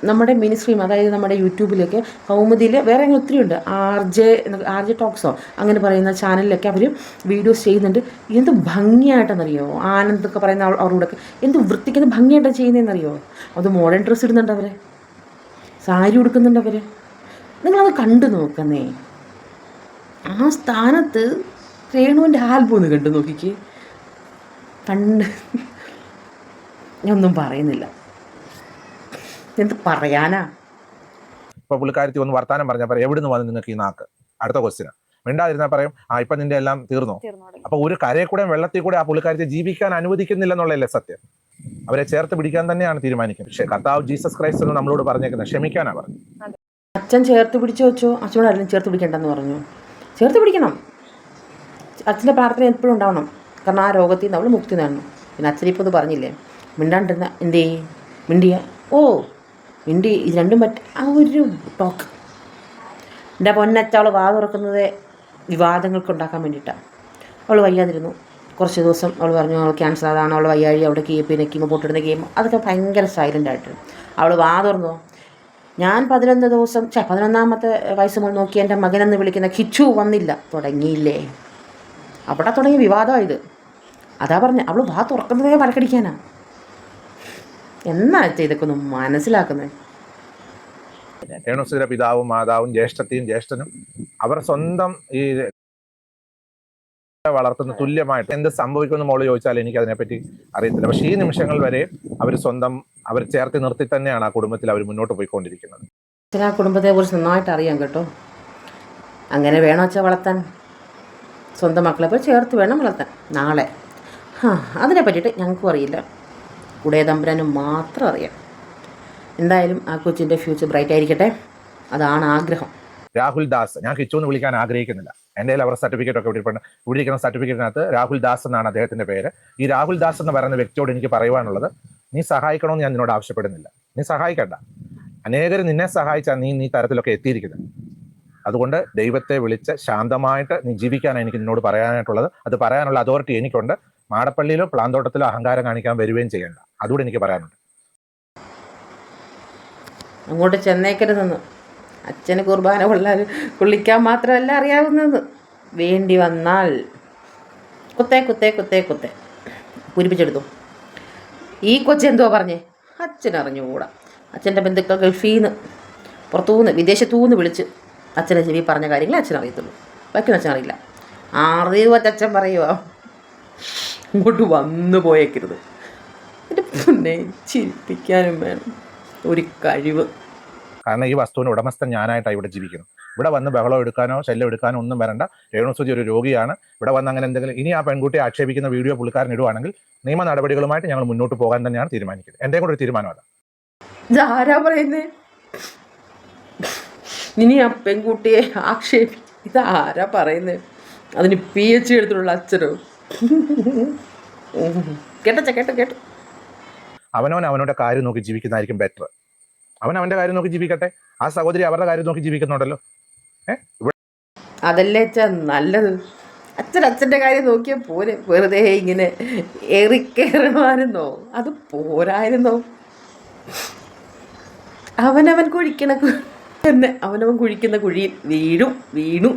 നമ്മുടെ മിനി സ്ട്രീം, അതായത് നമ്മുടെ യൂട്യൂബിലൊക്കെ, കൗമുദിയിൽ, വേറെ അങ്ങനെ ഒത്തിരി ഉണ്ട്, ആർ ജെ ടോക്സോ അങ്ങനെ പറയുന്ന ചാനലിലൊക്കെ അവർ വീഡിയോസ് ചെയ്യുന്നുണ്ട്. എന്ത് ഭംഗിയായിട്ടെന്നറിയോ, ആനന്ദൊക്കെ പറയുന്ന അവരോടൊക്കെ എന്ത് വൃത്തിക്ക് ഭംഗിയായിട്ടാണ് ചെയ്യുന്നതെന്നറിയോ. അത് മോഡേൺ ഡ്രസ്സ് ഇടുന്നുണ്ട്, അവർ സാരി ഉടുക്കുന്നുണ്ട്, അവർ നിങ്ങളത് കണ്ടു നോക്കുന്നേ. ആ സ്ഥാനത്ത് രേണുവിൻ്റെ ആൽബം ഒന്ന് കണ്ടു നോക്കിക്ക്. ഞാൻ ഒന്നും പറയുന്നില്ല, എന്ത് പറയാനാ. ഇപ്പൊ പുള്ളിക്കാരത്തി ഒന്ന് വർത്താനം പറഞ്ഞാൽ പറയും എവിടുന്ന് വന്ന് നിങ്ങൾക്ക് ഈ നാക്ക്, അടുത്ത ക്വസ്റ്റ്യൻ മിണ്ടാതിരുന്നാൽ പറയും ഇപ്പൊ നിന്റെ എല്ലാം തീർന്നോ. അപ്പൊ ഒരു കരയിൽ കൂടെ വെള്ളത്തിൽ കൂടെ ആ പുള്ളിക്കാരത്തെ ജീവിക്കാൻ അനുവദിക്കുന്നില്ല എന്നുള്ളതല്ലേ സത്യം. അവരെ ചേർത്ത് പിടിക്കാൻ തന്നെയാണ് തീരുമാനിക്കുന്നത്. പക്ഷേ കർത്താവ് ജീസസ് ക്രൈസ്റ്റ് എന്ന് നമ്മളോട് പറഞ്ഞേക്കുന്നത് ക്ഷമിക്കാനാ പറഞ്ഞു. അച്ഛൻ ചേർത്ത് പിടിച്ചു വെച്ചോ, അച്ഛനോട് ആരെങ്കിലും ചേർത്ത് പിടിക്കണ്ടെന്ന് പറഞ്ഞു. ചേർത്ത് പിടിക്കണം, അച്ഛൻ്റെ പ്രാർത്ഥന എപ്പോഴും ഉണ്ടാവണം. കാരണം ആ രോഗത്തിൽ നിന്ന് അവൾ മുക്തി നേടണം. പിന്നെ അച്ഛനിപ്പോൾ ഇത് പറഞ്ഞില്ലേ, മിണ്ടാണ്ടിരുന്ന എന്തേ മിണ്ടിയ മിണ്ടി, ഇത് രണ്ടും ആ ഒരു ടോക്ക്. എൻ്റെ പൊന്നച്ച അവൾ വാ തുറക്കുന്നത് വിവാദങ്ങൾക്ക് ഉണ്ടാക്കാൻ വേണ്ടിയിട്ടാണ്. അവൾ വയ്യാതിരുന്നു കുറച്ച് ദിവസം, അവൾ പറഞ്ഞു അവൾ ക്യാൻസർ, അതാണ് അവൾ വയ്യാഴി, അവിടെ പിന്നെ കീമോ പൊട്ടിടുന്ന കീമോ, അതൊക്കെ ഭയങ്കര സൈലൻ്റായിട്ട് അവൾ വാ തുറന്നു. ഞാൻ 11ാമത്തെ വയസ്സ് മുതൽ നോക്കി എൻ്റെ മകനെന്ന് വിളിക്കുന്ന കിച്ചു വന്നില്ല, തുടങ്ങിയില്ലേ, അവിടെ തുടങ്ങിയ വിവാദമായത്. അതാ പറഞ്ഞത്, അവൾ വാ തുറക്കുന്നതേ വഴക്കടിക്കാനാ. എന്നാ ഇതൊക്കെ ഒന്ന് മനസ്സിലാക്കുന്നത്. രേണുസുതിയുടെ പിതാവും മാതാവും ജ്യേഷ്ഠനും അവർ സ്വന്തം ഈ വളർത്തുന്ന തുല്യമായിട്ട് എന്ത് സംഭവിക്കുമെന്ന് മോള് ചോദിച്ചാൽ എനിക്ക് അതിനെപ്പറ്റി അറിയത്തില്ല. പക്ഷേ ഈ നിമിഷങ്ങൾ വരെ അവർ ചേർത്ത് നിർത്തി തന്നെയാണ് ആ കുടുംബത്തിൽ അവർ മുന്നോട്ട് പോയിക്കൊണ്ടിരിക്കുന്നത്. ആ കുടുംബത്തെ കുറിച്ച് നന്നായിട്ട് അറിയാം കേട്ടോ. അങ്ങനെ വേണോ വെച്ചാൽ വളർത്താൻ, സ്വന്തം മക്കളെ പോയി ചേർത്ത് വേണം വളർത്താൻ നാളെ. അതിനെ പറ്റിയിട്ട് ഞങ്ങൾക്കും അറിയില്ല, ഉടയ തമ്പുരാനും മാത്രം അറിയാം. എന്തായാലും ആ കൊച്ചിൻ്റെ ഫ്യൂച്ചർ ബ്രൈറ്റ് ആയിരിക്കട്ടെ, അതാണ് ആഗ്രഹം. രാഹുൽ ദാസ്, ഞാൻ കിച്ചു എന്ന് വിളിക്കാൻ ആഗ്രഹിക്കുന്നില്ല. എൻ്റെ കയ്യിൽ അവരുടെ സർട്ടിഫിക്കറ്റ് ഒക്കെ ഇവിടെ ഇരിക്കുന്ന സർട്ടിഫിക്കറ്റിനകത്ത് രാഹുൽ ദാസ് എന്നാണ് അദ്ദേഹത്തിന്റെ പേര്. ഈ രാഹുൽ ദാസ് എന്ന് പറയുന്ന വ്യക്തിയോട് എനിക്ക് പറയുവാനുള്ളത്, നീ സഹായിക്കണമെന്ന് ഞാൻ നിന്നോട് ആവശ്യപ്പെടുന്നില്ല. നീ സഹായിക്കണ്ട, അനേകർ നിന്നെ സഹായിച്ചാൽ നീ തരത്തിലൊക്കെ എത്തിയിരിക്കുന്നത്. അതുകൊണ്ട് ദൈവത്തെ വിളിച്ച് ശാന്തമായിട്ട് നീ ജീവിക്കാനാണ് എനിക്ക് നിന്നോട് പറയാനായിട്ടുള്ളത്. അത് പറയാനുള്ള അതോറിറ്റി എനിക്കുണ്ട്. മാടപ്പള്ളിയിലോ പ്ലാന്തോട്ടത്തിലോ അഹങ്കാരം കാണിക്കാൻ വരികയും ചെയ്യേണ്ട, അതുകൂടെ എനിക്ക് പറയാനുണ്ട്. അങ്ങോട്ട് ചെന്നേക്കരുതെന്ന്. അച്ഛന് കുർബാന കൊള്ളിക്കാൻ മാത്രമല്ല അറിയാവുന്നത്, വേണ്ടി വന്നാൽ കുത്തേ പൂരിപ്പിച്ചെടുത്തു. ഈ കൊച്ചെന്തോ പറഞ്ഞേ, അച്ഛനറിഞ്ഞുകൂടാ. അച്ഛൻ്റെ ബന്ധുക്കൾ ഗൾഫിൽ നിന്ന്, പുറത്തുനിന്ന്, വിദേശത്തുനിന്ന് വിളിച്ച് അച്ഛനെ ചെവി പറഞ്ഞ കാര്യങ്ങൾ അച്ഛനറിയത്തുള്ളൂ, ബാക്കിയൊന്നും അച്ഛനറിയില്ല. അറിവറ്റച്ഛൻ പറയുക, ഇങ്ങോട്ട് വന്നു പോയേക്കരുത്. എൻ്റെ പൊന്നെ, ചിരിപ്പിക്കാനും വേണം ഒരു കഴിവ്. കാരണം ഈ വസ്തുവിന് ഉടമസ്ഥൻ ഞാനായിട്ടാണ് ഇവിടെ ജീവിക്കുന്നത്. ഇവിടെ വന്ന് ബഹളം എടുക്കാനോ ശല്യം എടുക്കാനോ ഒന്നും വരണ്ട. രേണുസുതി ഒരു രോഗിയാണ്. ഇവിടെ വന്ന് അങ്ങനെ എന്തെങ്കിലും ഇനി ആ പെൺകുട്ടിയെ ആക്ഷേപിക്കുന്ന വീഡിയോ പുള്ളിക്കാരൻ ഇടുവാണെങ്കിൽ നിയമ നടപടികളുമായിട്ട് ഞങ്ങൾ മുന്നോട്ട് പോകാൻ തന്നെയാണ് തീരുമാനിക്കുന്നത്. എൻ്റെ കൂടെ ഒരു തീരുമാനമാണ്. ഇതാരാ പറയുന്നേ? ഇനി ആ പെൺകുട്ടിയെ ഇതാരാ പറയുന്നേ? അതിന് PhD എടുത്തിട്ടുള്ള അച്ഛനോ? കേട്ടോ. അവനവൻ്റെ കാര്യം നോക്കി ജീവിക്കുന്നതായിരിക്കും ബെറ്റർ. അവൻ്റെ കാര്യം നോക്കി ജീവിക്കട്ടെ. ആ സഹോദരി അവരുടെ കാര്യം നോക്കി ജീവിക്കുന്നുണ്ടല്ലോ. അതല്ലേ അച്ഛാ നല്ലത്. അച്ഛൻ്റെ കാര്യം നോക്കിയാൽ പോരെ, വെറുതെ ഇങ്ങനെ ഏറിക്കേറുമായിരുന്നോ? അത് പോരായിരുന്നോ? അവനവൻ കുഴിക്കുന്ന കുഴിയിൽ വീണു.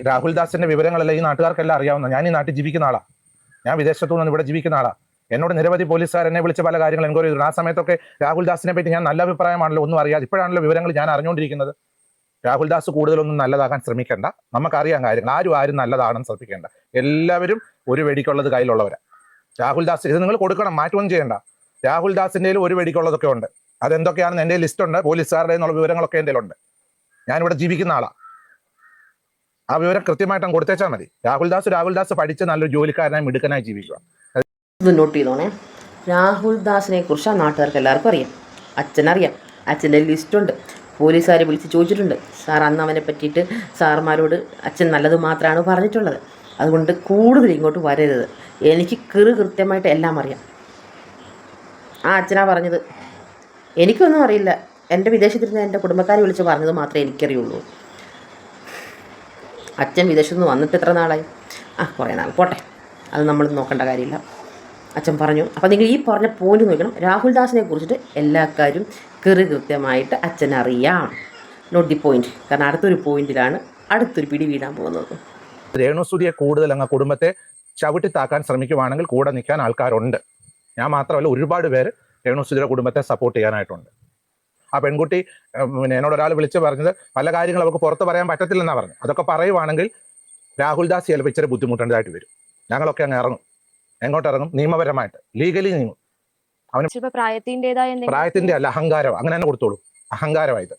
രാഹുൽ ദാസിന്റെ വിവരങ്ങളെല്ലാം ഈ നാട്ടുകാർക്കെല്ലാം അറിയാവുന്ന. ഞാൻ ഈ നാട്ടിൽ ജീവിക്കുന്ന ആളാ. ഞാൻ വിദേശത്തു നിന്ന് ഇവിടെ ജീവിക്കുന്ന ആളാ. എന്നോട് നിരവധി പോലീസുകാർ എന്നെ വിളിച്ച് പല കാര്യങ്ങൾ എൻക്വയറി ചെയ്തു. ആ സമയത്തൊക്കെ രാഹുൽ ദാസിനെ പറ്റി ഞാൻ നല്ല അഭിപ്രായമാണല്ലോ, ഒന്നും അറിയാതെ. ഇപ്പോഴാണല്ലോ വിവരങ്ങൾ ഞാൻ അറിഞ്ഞുകൊണ്ടിരിക്കുന്നത്. രാഹുൽ ദാസ് കൂടുതലൊന്നും നല്ലതാകാൻ ശ്രമിക്കേണ്ട. നമുക്കറിയാം കാര്യങ്ങൾ. ആരും നല്ലതാണെന്ന് ശ്രദ്ധിക്കേണ്ട. എല്ലാവരും ഒരു വെടിക്കുള്ളത് കയ്യിലുള്ളവരാ. രാഹുൽ ദാസ് ഇത് നിങ്ങൾ കൊടുക്കണം, മാറ്റമൊന്നും ചെയ്യേണ്ട. രാഹുൽ ദാസിൻ്റെ ഒരു വെടിക്കുള്ളതൊക്കെ ഉണ്ട്. അതെന്തൊക്കെയാണെന്ന് എൻ്റെ ലിസ്റ്റ് ഉണ്ട്. പോലീസുകാരുടെ എന്നുള്ള വിവരങ്ങളൊക്കെ എൻ്റെ ഉണ്ട്. ഞാനിവിടെ ജീവിക്കുന്ന ആളാ. ആ വിവരം കൃത്യമായിട്ട് കൊടുത്തേച്ചാൽ മതി. രാഹുൽ ദാസ് പഠിച്ച് നല്ലൊരു ജോലിക്കാരനായി മിടുക്കനായി ജീവിക്കുക. ഇത് നോട്ട് ചെയ്തോണേ. രാഹുൽ ദാസിനെ കുറിച്ച് നാട്ടുകാർക്ക് എല്ലാവർക്കും അറിയാം, അച്ഛനറിയാം. അച്ഛൻ്റെ ലിസ്റ്റുണ്ട്. പോലീസുകാരെ വിളിച്ച് ചോദിച്ചിട്ടുണ്ട്. സാർ അന്ന് അവനെ പറ്റിയിട്ട് സാർമാരോട് അച്ഛൻ നല്ലത് മാത്രമാണ് പറഞ്ഞിട്ടുള്ളത്. അതുകൊണ്ട് കൂടുതൽ ഇങ്ങോട്ട് വരരുത്. എനിക്ക് കൃത്യമായിട്ട് എല്ലാം അറിയാം. ആ അച്ഛനാ പറഞ്ഞത്. എനിക്കൊന്നും അറിയില്ല. എൻ്റെ വിദേശത്തിരുന്ന് എൻ്റെ കുടുംബക്കാരെ വിളിച്ച് പറഞ്ഞത് മാത്രമേ എനിക്കറിയുള്ളൂ. അച്ഛൻ വിദേശത്ത് നിന്ന് വന്നിട്ട് എത്ര നാളായി? കുറേ നാൾ പോട്ടെ, അത് നമ്മൾ നോക്കേണ്ട കാര്യമില്ല. അച്ഛൻ പറഞ്ഞു. അപ്പോൾ നിങ്ങൾ ഈ പറഞ്ഞ പോയിന്റ് നോക്കണം. രാഹുൽ ദാസിനെ കുറിച്ചിട്ട് എല്ലാ കാര്യവും കൃത്യമായിട്ട് അച്ഛനറിയാം. Not the point. കാരണം അടുത്തൊരു പോയിന്റിലാണ് അടുത്തൊരു പിടി വീഴാൻ പോകുന്നത്. രേണുസുതിയെ കൂടുതൽ അങ്ങ് കുടുംബത്തെ ചവിട്ടിത്താക്കാൻ ശ്രമിക്കുവാണെങ്കിൽ കൂടെ നിൽക്കാൻ ആൾക്കാരുണ്ട്. ഞാൻ മാത്രമല്ല, ഒരുപാട് പേര് രേണുസുതിയുടെ കുടുംബത്തെ സപ്പോർട്ട് ചെയ്യാനായിട്ടുണ്ട്. ആ പെൺകുട്ടി എന്നോട് ഒരാൾ വിളിച്ച് പറഞ്ഞത് പല കാര്യങ്ങൾ അവർക്ക് പുറത്ത് പറയാൻ പറ്റത്തില്ലെന്നാണ് പറഞ്ഞത്. അതൊക്കെ പറയുവാണെങ്കിൽ രാഹുൽ ദാസ് ചിലപ്പോൾ ഇച്ചിരി ബുദ്ധിമുട്ടേണ്ടതായിട്ട് വരും. ഞങ്ങളൊക്കെ അങ്ങ് ഇറങ്ങും. എങ്ങോട്ട് ഇറങ്ങും? നിയമപരമായിട്ട്, ലീഗലി നീങ്ങും. അവന് പ്രായത്തിന്റെ അല്ല, അഹങ്കാരം. അങ്ങനെ തന്നെ കൊടുത്തോളൂ. അഹങ്കാരമായത്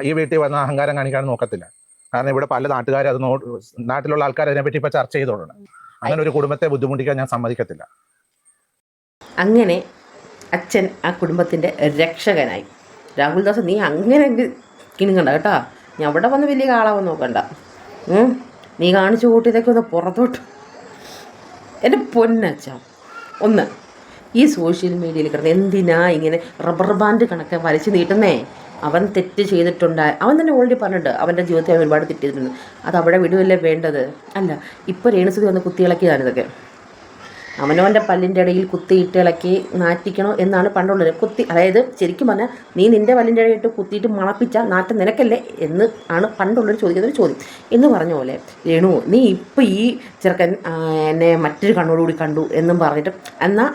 ഈ വീട്ടിൽ വന്ന അഹങ്കാരം കാണിക്കാൻ നോക്കത്തില്ല. കാരണം ഇവിടെ പല നാട്ടുകാരും അത് നാട്ടിലുള്ള ആൾക്കാർ അതിനെപ്പറ്റി ഇപ്പൊ ചർച്ച ചെയ്തോളണം. അങ്ങനെ ഒരു കുടുംബത്തെ ബുദ്ധിമുട്ടിക്കാൻ ഞാൻ സമ്മതിക്കത്തില്ല. അങ്ങനെ അച്ഛൻ ആ കുടുംബത്തിൻ്റെ രക്ഷകനായി. രാഹുൽ ദാസ്, നീ അങ്ങനെ കിണുങ്ങണ്ട കേട്ടോ. നീ അവിടെ വന്ന് വലിയ കാളാവൻ നോക്കണ്ട. നീ കാണിച്ചു കൂട്ടിയതൊക്കെ ഒന്ന് പുറത്തോട്ട്. എൻ്റെ പൊന്നച്ഛ, ഒന്ന് ഈ സോഷ്യൽ മീഡിയയിൽ കിടന്ന് എന്തിനാ ഇങ്ങനെ റബ്ബർ ബാൻഡ് കണക്കെ വലിച്ചു നീട്ടുന്നേ? അവൻ തെറ്റ് ചെയ്തിട്ടുണ്ട്. അവൻ തന്നെ ഓൾറെഡി പറഞ്ഞിട്ടുണ്ട് അവൻ്റെ ജീവിതത്തിൽ അവൻ ഒരുപാട് തെറ്റ് ചെയ്തിട്ടുണ്ട്. അത് അവിടെ വിടുവല്ലേ വേണ്ടത്? അല്ല, ഇപ്പോൾ രേണുസുതി വന്ന് കുത്തിയിളക്കിയതാണ് ഇതൊക്കെ. അവനവൻ്റെ പല്ലിൻ്റെ ഇടയിൽ കുത്തിയിട്ട് ഇളക്കി നാറ്റിക്കണോ എന്നാണ് പണ്ടുള്ളത്. അതായത് ശരിക്കും പറഞ്ഞാൽ നീ നിൻ്റെ പല്ലിൻ്റെ ഇടയിട്ട് കുത്തിയിട്ട് മണപ്പിച്ചാൽ നാറ്റം നിനക്കല്ലേ എന്ന് ആണ് പണ്ടുള്ളവർ ചോദിക്കുന്നൊരു ചോദ്യം. എന്ന് പറഞ്ഞ പോലെ രേണു, നീ ഇപ്പോൾ ഈ ചെറുക്കൻ എന്നെ മറ്റൊരു കണ്ണോടുകൂടി കണ്ടു എന്നും പറഞ്ഞിട്ട് എന്നാൽ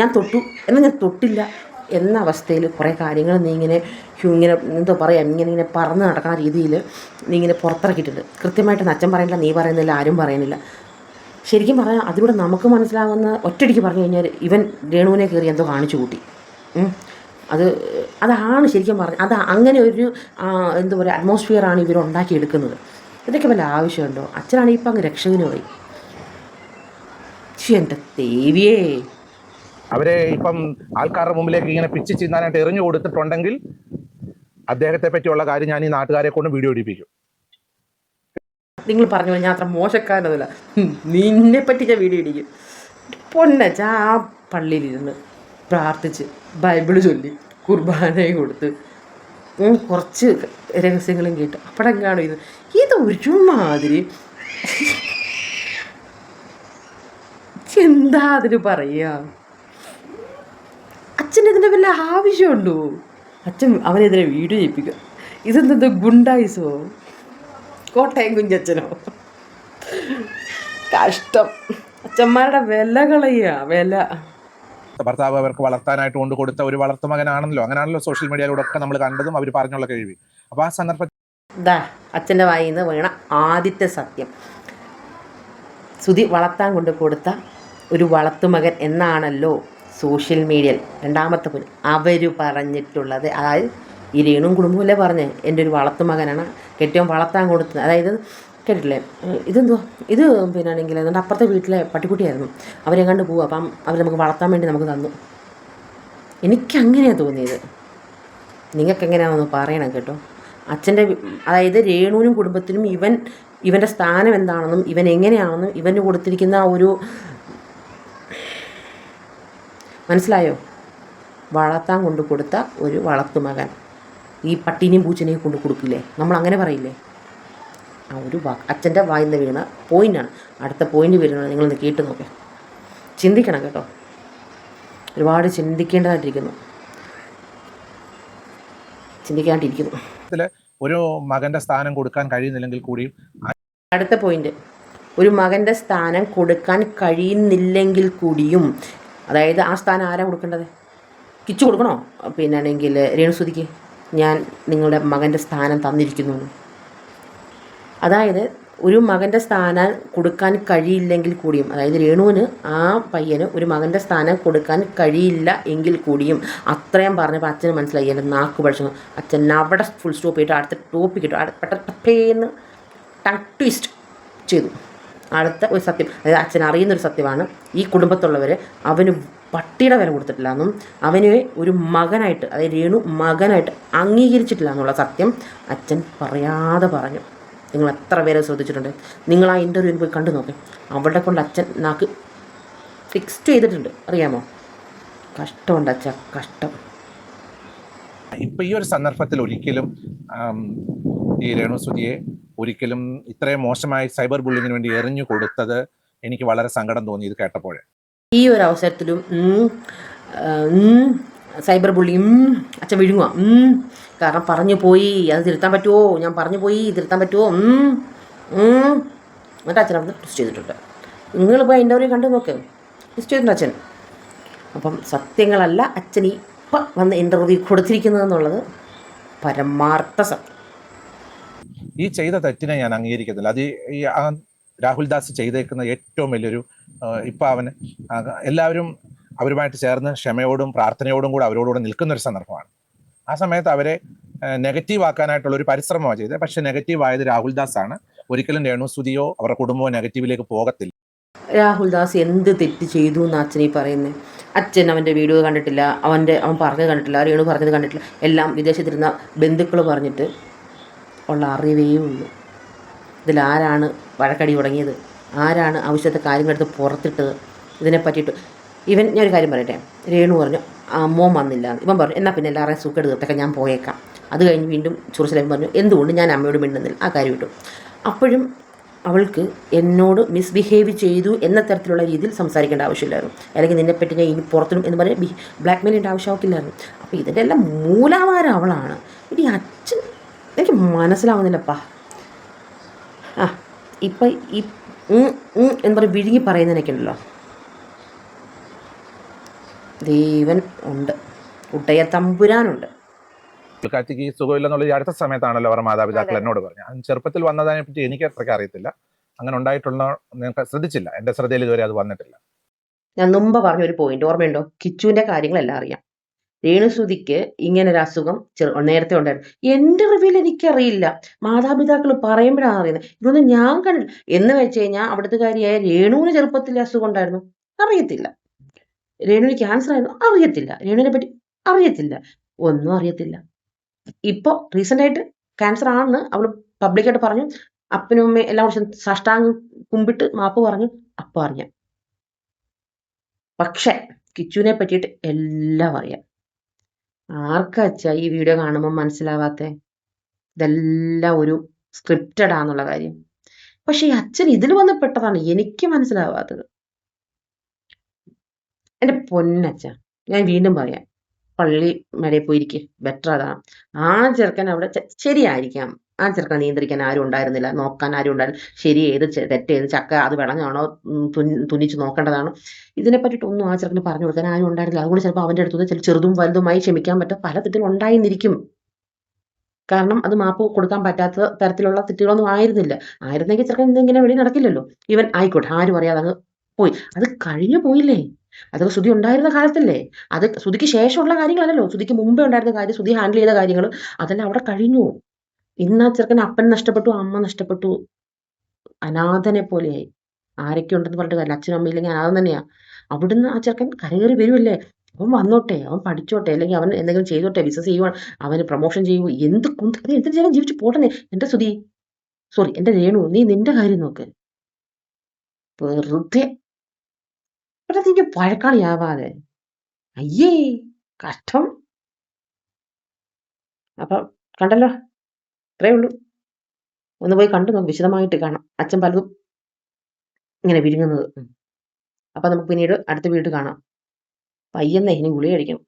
ഞാൻ തൊട്ടു എന്നാൽ ഞാൻ തൊട്ടില്ല എന്ന അവസ്ഥയിൽ കുറേ കാര്യങ്ങൾ നീ ഇങ്ങനെ എന്തോ പറയാം, ഇങ്ങനെ പറന്ന് നടക്കുന്ന രീതിയിൽ നീ ഇങ്ങനെ പുറത്തിറക്കിയിട്ടുണ്ട്. കൃത്യമായിട്ട് അച്ഛൻ പറയുന്നില്ല, നീ പറയുന്നില്ല, ആരും പറയുന്നില്ല. ശരിക്കും പറഞ്ഞാൽ അതിലൂടെ നമുക്ക് മനസ്സിലാകുന്ന ഒറ്റയടിക്ക് പറഞ്ഞു കഴിഞ്ഞാൽ ഇവൻ രേണുവിനെ കയറി എന്തോ കാണിച്ചു കൂട്ടി. അതാണ് ശരിക്കും പറഞ്ഞത്. അത് അങ്ങനെ ഒരു എന്താ പറയുക അറ്റ്മോസ്ഫിയറാണ് ഇവരുണ്ടാക്കിയെടുക്കുന്നത്. ഇതൊക്കെ വല്ല ആവശ്യമുണ്ടോ? അച്ഛനാണെങ്കിൽ ഇപ്പം അങ്ങ് രക്ഷകനുമായി. എൻ്റെ ദേവിയേ, അവരെ ഇപ്പം ആൾക്കാരുടെ മുമ്പിലേക്ക് ഇങ്ങനെ പിച്ച് ചിന്താനായിട്ട് എറിഞ്ഞു കൊടുത്തിട്ടുണ്ടെങ്കിൽ അദ്ദേഹത്തെ പറ്റിയുള്ള കാര്യം ഞാൻ ഈ നാട്ടുകാരെ കൊണ്ട് വീഡിയോ ഇടിപ്പിക്കും. നിങ്ങൾ പറഞ്ഞു ഞാൻ അത്ര മോശക്കാരനൊന്നുമില്ല. നിന്നെ പറ്റി ഞാൻ വീഡിയോ ഇടിക്കും. പൊന്നച്ച ആ പള്ളിയിലിരുന്ന് പ്രാർത്ഥിച്ച് ബൈബിള് ചൊല്ലി കുർബാനയും കൊടുത്ത് കുറച്ച് രഹസ്യങ്ങളും കേട്ട് അപ്പടം കാണും. ഇത് ഒരുമാതിരി എന്താ അതിന് പറയുക? അച്ഛൻ ഇതിൻ്റെ വല്ല ആവശ്യമുണ്ടോ? അച്ഛൻ അവനെതിരെ വീഡിയോ ചെയ്യിപ്പിക്കുക. ഇതെന്തെന്തോ ഗുണ്ടായിസോ? കോട്ടയം കുഞ്ഞച്ഛനോ? കഷ്ടം. അച്ഛന്മാരുടെ വില കളയുക, വില. ഭർത്താവ് അവർക്ക് വളർത്താനായിട്ട് കൊണ്ട് കൊടുത്ത ഒരു വളർത്തുമകനാണല്ലോ. അങ്ങനെയാണല്ലോ സോഷ്യൽ മീഡിയയിലൂടെ ഒക്കെ നമ്മൾ കണ്ടതും അവർ പറഞ്ഞുള്ള കഴിവ്. അപ്പോൾ ആ സന്ദർഭത്തിൽ അച്ഛൻ്റെ വായിൽ നിന്ന് വീണ ആദ്യത്തെ സത്യം, സുധി വളർത്താൻ കൊണ്ട് കൊടുത്ത ഒരു വളർത്തുമകൻ എന്നാണല്ലോ സോഷ്യൽ മീഡിയയിൽ രണ്ടാമത്തെ പോലും അവർ പറഞ്ഞിട്ടുള്ളത്. അതായത് ഈ രേണുവും കുടുംബമല്ലേ പറഞ്ഞേ എൻ്റെ ഒരു വളർത്തുമകനാണ് കെട്ടിയവൻ വളർത്താൻ കൊടുത്തത്. അതായത് കേട്ടിട്ടില്ലേ, ഇതെന്തോ ഇത് പിന്നാണെങ്കിൽ അതുകൊണ്ട് അപ്പുറത്തെ വീട്ടിലെ പട്ടിക്കുട്ടിയായിരുന്നു, അവരെ കണ്ട് പോവുക. അപ്പം അവർ നമുക്ക് വളർത്താൻ വേണ്ടി നമുക്ക് തന്നു. എനിക്കങ്ങനെയാണ് തോന്നിയത്. നിങ്ങൾക്ക് എങ്ങനെയാണെന്ന് പറയണം കേട്ടോ. അച്ഛൻ്റെ അതായത് രേണുവിനും കുടുംബത്തിനും ഇവൻ്റെ സ്ഥാനം എന്താണെന്നും ഇവൻ എങ്ങനെയാണെന്നും ഇവന് കൊടുത്തിരിക്കുന്ന ആ ഒരു മനസ്സിലായോ? വളർത്താൻ കൊണ്ട് കൊടുത്ത ഒരു വളർത്തുമകൻ. ഈ പട്ടീനെയും പൂച്ചനെയും കൊണ്ട് കൊടുക്കില്ലേ, നമ്മൾ അങ്ങനെ പറയില്ലേ? ആ ഒരു അച്ഛൻ്റെ വായിൽ നിന്ന് വീണ പോയിൻ്റാണ്. അടുത്ത പോയിൻ്റ് വരുന്നത് നിങ്ങളൊന്ന് കേട്ട് നോക്കാം. ചിന്തിക്കണം കേട്ടോ, ഒരുപാട് ചിന്തിക്കേണ്ടതായിട്ടിരിക്കുന്നു. ഒരു മകൻ്റെ സ്ഥാനം കൊടുക്കാൻ കഴിയുന്നില്ലെങ്കിൽ കൂടിയും അടുത്ത പോയിന്റ്, ഒരു മകൻ്റെ സ്ഥാനം കൊടുക്കാൻ കഴിയുന്നില്ലെങ്കിൽ കൂടിയും, അതായത് ആ സ്ഥാനം ആരാ കൊടുക്കേണ്ടത്? കിച്ചു കൊടുക്കണോ? പിന്നാണെങ്കിൽ രേണുസുതിക്ക് ഞാൻ നിങ്ങളുടെ മകൻ്റെ സ്ഥാനം തന്നിരിക്കുന്നു. അതായത് ഒരു മകൻ്റെ സ്ഥാനം കൊടുക്കാൻ കഴിയില്ലെങ്കിൽ കൂടിയും, അതായത് രേണുവിന് ആ പയ്യന് ഒരു മകൻ്റെ സ്ഥാനം കൊടുക്കാൻ കഴിയില്ല എങ്കിൽ കൂടിയും അത്രയും പറഞ്ഞപ്പോൾ അച്ഛന് മനസ്സിലായി എൻ്റെ നാക്ക് പഠിച്ചു. അച്ഛൻ അവിടെ ഫുൾ സ്റ്റോപ്പ് ചെയ്തിട്ട് അടുത്ത ടോപ്പിക്ക് ഇട്ടു പെട്ടെന്ന് ടങ് ട്വിസ്റ്റ് ചെയ്തു. അടുത്ത ഒരു സത്യം, അതായത് അച്ഛൻ അറിയുന്നൊരു സത്യമാണ്, ഈ കുടുംബത്തുള്ളവർ അവന് പട്ടിയുടെ വില കൊടുത്തിട്ടില്ല എന്നും അവന് ഒരു മകനായിട്ട്, അതായത് രേണു മകനായിട്ട് അംഗീകരിച്ചിട്ടില്ല എന്നുള്ള സത്യം അച്ഛൻ പറയാതെ പറഞ്ഞു. നിങ്ങൾ എത്ര പേരെ ശ്രദ്ധിച്ചിട്ടുണ്ട്? നിങ്ങൾ ആ ഇൻ്റർവ്യൂവിൽ പോയി കണ്ടു നോക്കാം. അവളുടെ കൊണ്ട് അച്ഛൻ നാക്ക് ഫിക്സ്ഡ് ചെയ്തിട്ടുണ്ട്, അറിയാമോ? കഷ്ടമുണ്ട് അച്ഛ, കഷ്ടം. ഇപ്പൊ ഈ ഒരു സന്ദർഭത്തിൽ ഒരിക്കലും ഈ രേണുസുതിയെ ഒരിക്കലും ഇത്രയും മോശമായി സൈബർ ബുള്ളിങ്ങിന് വേണ്ടി എറിഞ്ഞു കൊടുത്തത് എനിക്ക് വളരെ സങ്കടം തോന്നി ഇത് കേട്ടപ്പോൾ. ഈ ഒരു അവസരത്തിലും സൈബർ ബുള്ളി അച്ഛൻ വിഴുങ്ങുക. കാരണം പറഞ്ഞു പോയി, അത് തിരുത്താൻ പറ്റുമോ, ഞാൻ പറഞ്ഞു പോയി, തിരുത്താൻ പറ്റുമോ, എന്നിട്ട് അച്ഛൻ അവിടെ ട്വിസ്റ്റ് ചെയ്തിട്ടുണ്ട്. നിങ്ങൾ പോയി ഇൻ്റർവ്യൂ കണ്ടു നോക്ക്, ട്വിസ്റ്റ് ചെയ്തിട്ടുണ്ട് അച്ഛൻ. അപ്പം സത്യങ്ങളല്ല അച്ഛൻ ഇപ്പം വന്ന് ഇൻ്റർവ്യൂ കൊടുത്തിരിക്കുന്നതെന്നുള്ളത് പരമാർത്ഥ സത്യം. ഈ ചെയ്ത തെറ്റിനെ ഞാൻ അംഗീകരിക്കുന്നില്ല. അത് ഈ രാഹുൽ ദാസ് ചെയ്തേക്കുന്ന ഏറ്റവും വലിയൊരു ഇപ്പം അവന് എല്ലാവരും അവരുമായിട്ട് ചേർന്ന് ക്ഷമയോടും പ്രാർത്ഥനയോടും കൂടെ അവരോടുകൂടെ നിൽക്കുന്നൊരു സന്ദർഭമാണ്. ആ സമയത്ത് അവരെ നെഗറ്റീവ് ആക്കാനായിട്ടുള്ള ഒരു പരിശ്രമമാണ് ചെയ്തത്. പക്ഷെ നെഗറ്റീവ് ആയത് രാഹുൽ ദാസ് ആണ്. ഒരിക്കലും രേണുസുതിയോ അവരുടെ കുടുംബമോ നെഗറ്റീവിലേക്ക് പോകത്തില്ല. രാഹുൽ ദാസ് എന്ത് തെറ്റ് ചെയ്തു എന്ന് അച്ഛനീ പറയുന്നത്? അച്ഛൻ അവൻ്റെ വീഡിയോ കണ്ടിട്ടില്ല, അവൻ പറഞ്ഞത് കണ്ടിട്ടില്ല, രേണു പറഞ്ഞത് കണ്ടിട്ടില്ല. എല്ലാം വിദേശത്തിരുന്ന ബന്ധുക്കൾ പറഞ്ഞിട്ട് ഉള്ള അറിവേ ഉള്ളൂ. ഇതിലാരാണ് വഴക്കടി തുടങ്ങിയത്, ആരാണ് ആവശ്യത്തെ കാര്യങ്ങളെടുത്ത് പുറത്തിട്ടത്, ഇതിനെ പറ്റിയിട്ട് ഞാനൊരു കാര്യം പറയട്ടെ. രേണു പറഞ്ഞു മോൻ വന്നില്ല, ഇവൻ പറഞ്ഞു എന്നാൽ പിന്നെ എല്ലാവരെയും സുഖം തീർത്തൊക്കെ ഞാൻ പോയേക്കാം. അത് കഴിഞ്ഞ് വീണ്ടും ചുറുസലേം പറഞ്ഞു എന്തുകൊണ്ട് ഞാൻ അമ്മയോട് മിണ്ടുന്നില്ല, ആ കാര്യം ഇട്ടു. അപ്പോഴും അവൾക്ക് എന്നോട് മിസ്ബിഹേവ് ചെയ്തു എന്ന തരത്തിലുള്ള രീതിയിൽ സംസാരിക്കേണ്ട ആവശ്യമില്ലായിരുന്നു. അല്ലെങ്കിൽ നിന്നെപ്പറ്റി ഞാൻ ഇനി പുറത്തിനും എന്ന് പറഞ്ഞ് ബ്ലാക്ക് മെയിൽ ചെയ്യേണ്ട ആവശ്യമൊക്കില്ലായിരുന്നു. അപ്പോൾ ഇതിൻ്റെ എല്ലാം മൂലാധാരം അവളാണ്. ഇനി അച്ഛൻ എനിക്ക് മനസ്സിലാവുന്നില്ലപ്പാ. ഇപ്പം ഈ എന്ന് പറഞ്ഞ് വിഴുങ്ങി പറയുന്നതിനൊക്കെ ഉണ്ടല്ലോ, ദൈവൻ ഉണ്ട്, ഉട്ടയ തമ്പുരാനുണ്ട്. പുള്ളിക്കാറ്റിക്ക് സുഖമില്ലെന്നുള്ള ഈ അടുത്ത സമയത്താണല്ലോ അവരുടെ മാതാപിതാക്കൾ എന്നോട് പറഞ്ഞു. ചെറുപ്പത്തിൽ വന്നതിനെ പറ്റി എനിക്ക് അത്രയ്ക്ക് അറിയത്തില്ല. അങ്ങനെ ഉണ്ടായിട്ടുള്ള നിങ്ങൾക്ക് ശ്രദ്ധിച്ചില്ല, എൻ്റെ ശ്രദ്ധയിൽ ഇതുവരെ അത് വന്നിട്ടില്ല. ഞാൻ മുമ്പ് പറഞ്ഞൊരു പോയിന്റ് ഓർമ്മയുണ്ടോ? കിച്ചുവിൻ്റെ കാര്യങ്ങളെല്ലാം അറിയാം. രേണുസുതിക്ക് ഇങ്ങനൊരു അസുഖം നേരത്തെ ഉണ്ടായിരുന്നു. എൻ്റെ റിവ്യൂവിൽ എനിക്കറിയില്ല, മാതാപിതാക്കൾ പറയുമ്പോഴാണ് അറിയുന്നത്. ഇതൊന്നും ഞാൻ കണ്ടില്ല. എന്ന് വെച്ച് കഴിഞ്ഞാൽ അവിടുത്തെ കാര്യമായ രേണുവിന് ചെറുപ്പത്തിൽ അസുഖം ഉണ്ടായിരുന്നു, അറിയത്തില്ല. രേണുവിന് ക്യാൻസർ ആയിരുന്നു, അറിയത്തില്ല. രേണുവിനെ പറ്റി അറിയത്തില്ല, ഒന്നും അറിയത്തില്ല. ഇപ്പോൾ റീസെൻ്റ് ആയിട്ട് ക്യാൻസർ ആണെന്ന് അവൾ പബ്ലിക്കായിട്ട് പറഞ്ഞു. അപ്പനും അമ്മയും എല്ലാം കൂടി സാഷ്ടാംഗം കുമ്പിട്ട് മാപ്പ് പറഞ്ഞു, അപ്പം അറിയാം. പക്ഷെ കിച്ചുവിനെ പറ്റിയിട്ട് എല്ലാം അറിയാം. ആർക്കാച്ചാ ഈ വീഡിയോ കാണുമ്പോൾ മനസ്സിലാവാത്തെ? ഇതെല്ലാം ഒരു സ്ക്രിപ്റ്റഡ് ആണെന്നുള്ള കാര്യം. പക്ഷെ ഈ അച്ഛൻ ഇതിൽ വന്ന് പെട്ടതാണ് എനിക്ക് മനസ്സിലാവാത്തത്. എൻ്റെ പൊന്നച്ഛ, ഞാൻ വീണ്ടും പറയാം, പള്ളി മടയിൽ പോയിരിക്കെ, ബെറ്റർ അതാണ്. ആ ചെറുക്കൻ അവിടെ ശരിയായിരിക്കാം, ആ ചെറുക്കൻ നിയന്ത്രിക്കാൻ ആരും ഉണ്ടായിരുന്നില്ല, നോക്കാൻ ആരും ഉണ്ടായിരുന്നില്ല. ശരി ഏത് തെറ്റേത്, ചക്ക അത് വിളഞ്ഞാണോ തുന്നിച്ച് നോക്കേണ്ടതാണോ, ഇതിനെ പറ്റിയിട്ടൊന്നും ആ ചെറുക്കന് പറഞ്ഞു കൊടുക്കാൻ ആരും ഉണ്ടായിരുന്നില്ല. അതുകൊണ്ട് ചിലപ്പോൾ അവൻ്റെ അടുത്തുനിന്ന് ചില ചെറുതും വലുതുമായി ക്ഷമിക്കാൻ പറ്റും പല തെറ്റുകൾ ഉണ്ടായിരിക്കും. കാരണം അത് മാപ്പ് കൊടുക്കാൻ പറ്റാത്ത തരത്തിലുള്ള തെറ്റുകളൊന്നും ആയിരുന്നില്ല. ആയിരുന്നെങ്കിൽ ചെറുക്കൻ ഇന്നിങ്ങനെ വെളി നടക്കില്ലല്ലോ. ഇവൻ ആയിക്കോട്ടെ, ആരും അറിയാതെ അങ്ങ് പോയി. അത് കഴിഞ്ഞു പോയില്ലേ? അതൊക്കെ ശ്രുതി ഉണ്ടായിരുന്ന കാലത്തല്ലേ. അത് ശ്രുതിക്ക് ശേഷമുള്ള കാര്യങ്ങളല്ലല്ലോ, ശ്രുതിക്ക് മുമ്പേ ഉണ്ടായിരുന്ന കാര്യം, ശ്രുതി ഹാൻഡിൽ ചെയ്ത കാര്യങ്ങൾ അതെല്ലാം അവിടെ കഴിഞ്ഞു. ഇന്ന് ആ ചെറുക്കൻ അപ്പൻ നഷ്ടപ്പെട്ടു, അമ്മ നഷ്ടപ്പെട്ടു, അനാഥനെ പോലെയായി. ആരൊക്കെ ഉണ്ടെന്ന് പറഞ്ഞിട്ട് കാര്യമില്ല, അച്ഛനും അമ്മയില്ലെങ്കിൽ അനാഥം തന്നെയാ. അവിടുന്ന് ആ ചെറുക്കൻ കരകയറി വരുമല്ലേ. അവൻ വന്നോട്ടെ, അവൻ പഠിച്ചോട്ടെ, അല്ലെങ്കിൽ അവൻ എന്തെങ്കിലും ചെയ്തോട്ടെ, ബിസിനസ് ചെയ്യുവാൻ, അവന് പ്രൊമോഷൻ ചെയ്യുമോ, എന്ത് എന്ത് ചെയ്യാൻ ജീവിച്ചു പോട്ടെ. എൻ്റെ ശ്രുതി, സോറി എൻ്റെ രേണു, നീ നിന്റെ കാര്യം നോക്ക്. വെറുതെ നീക്ക് പഴക്കാളിയാവാതെ, അയ്യേ കഷ്ടം. അപ്പം കണ്ടല്ലോ, അത്രേ ഉള്ളൂ. ഒന്ന് പോയി കണ്ടു നോക്ക്, വിശദമായിട്ട് കാണാം അച്ഛൻ പലതും ഇങ്ങനെ വിരുങ്ങുന്നത്. അപ്പം നമുക്ക് പിന്നീട് അടുത്ത വീഡിയോ കാണാം. പയ്യെന്നേ ഇനി ഗുളിക കഴിക്കണം.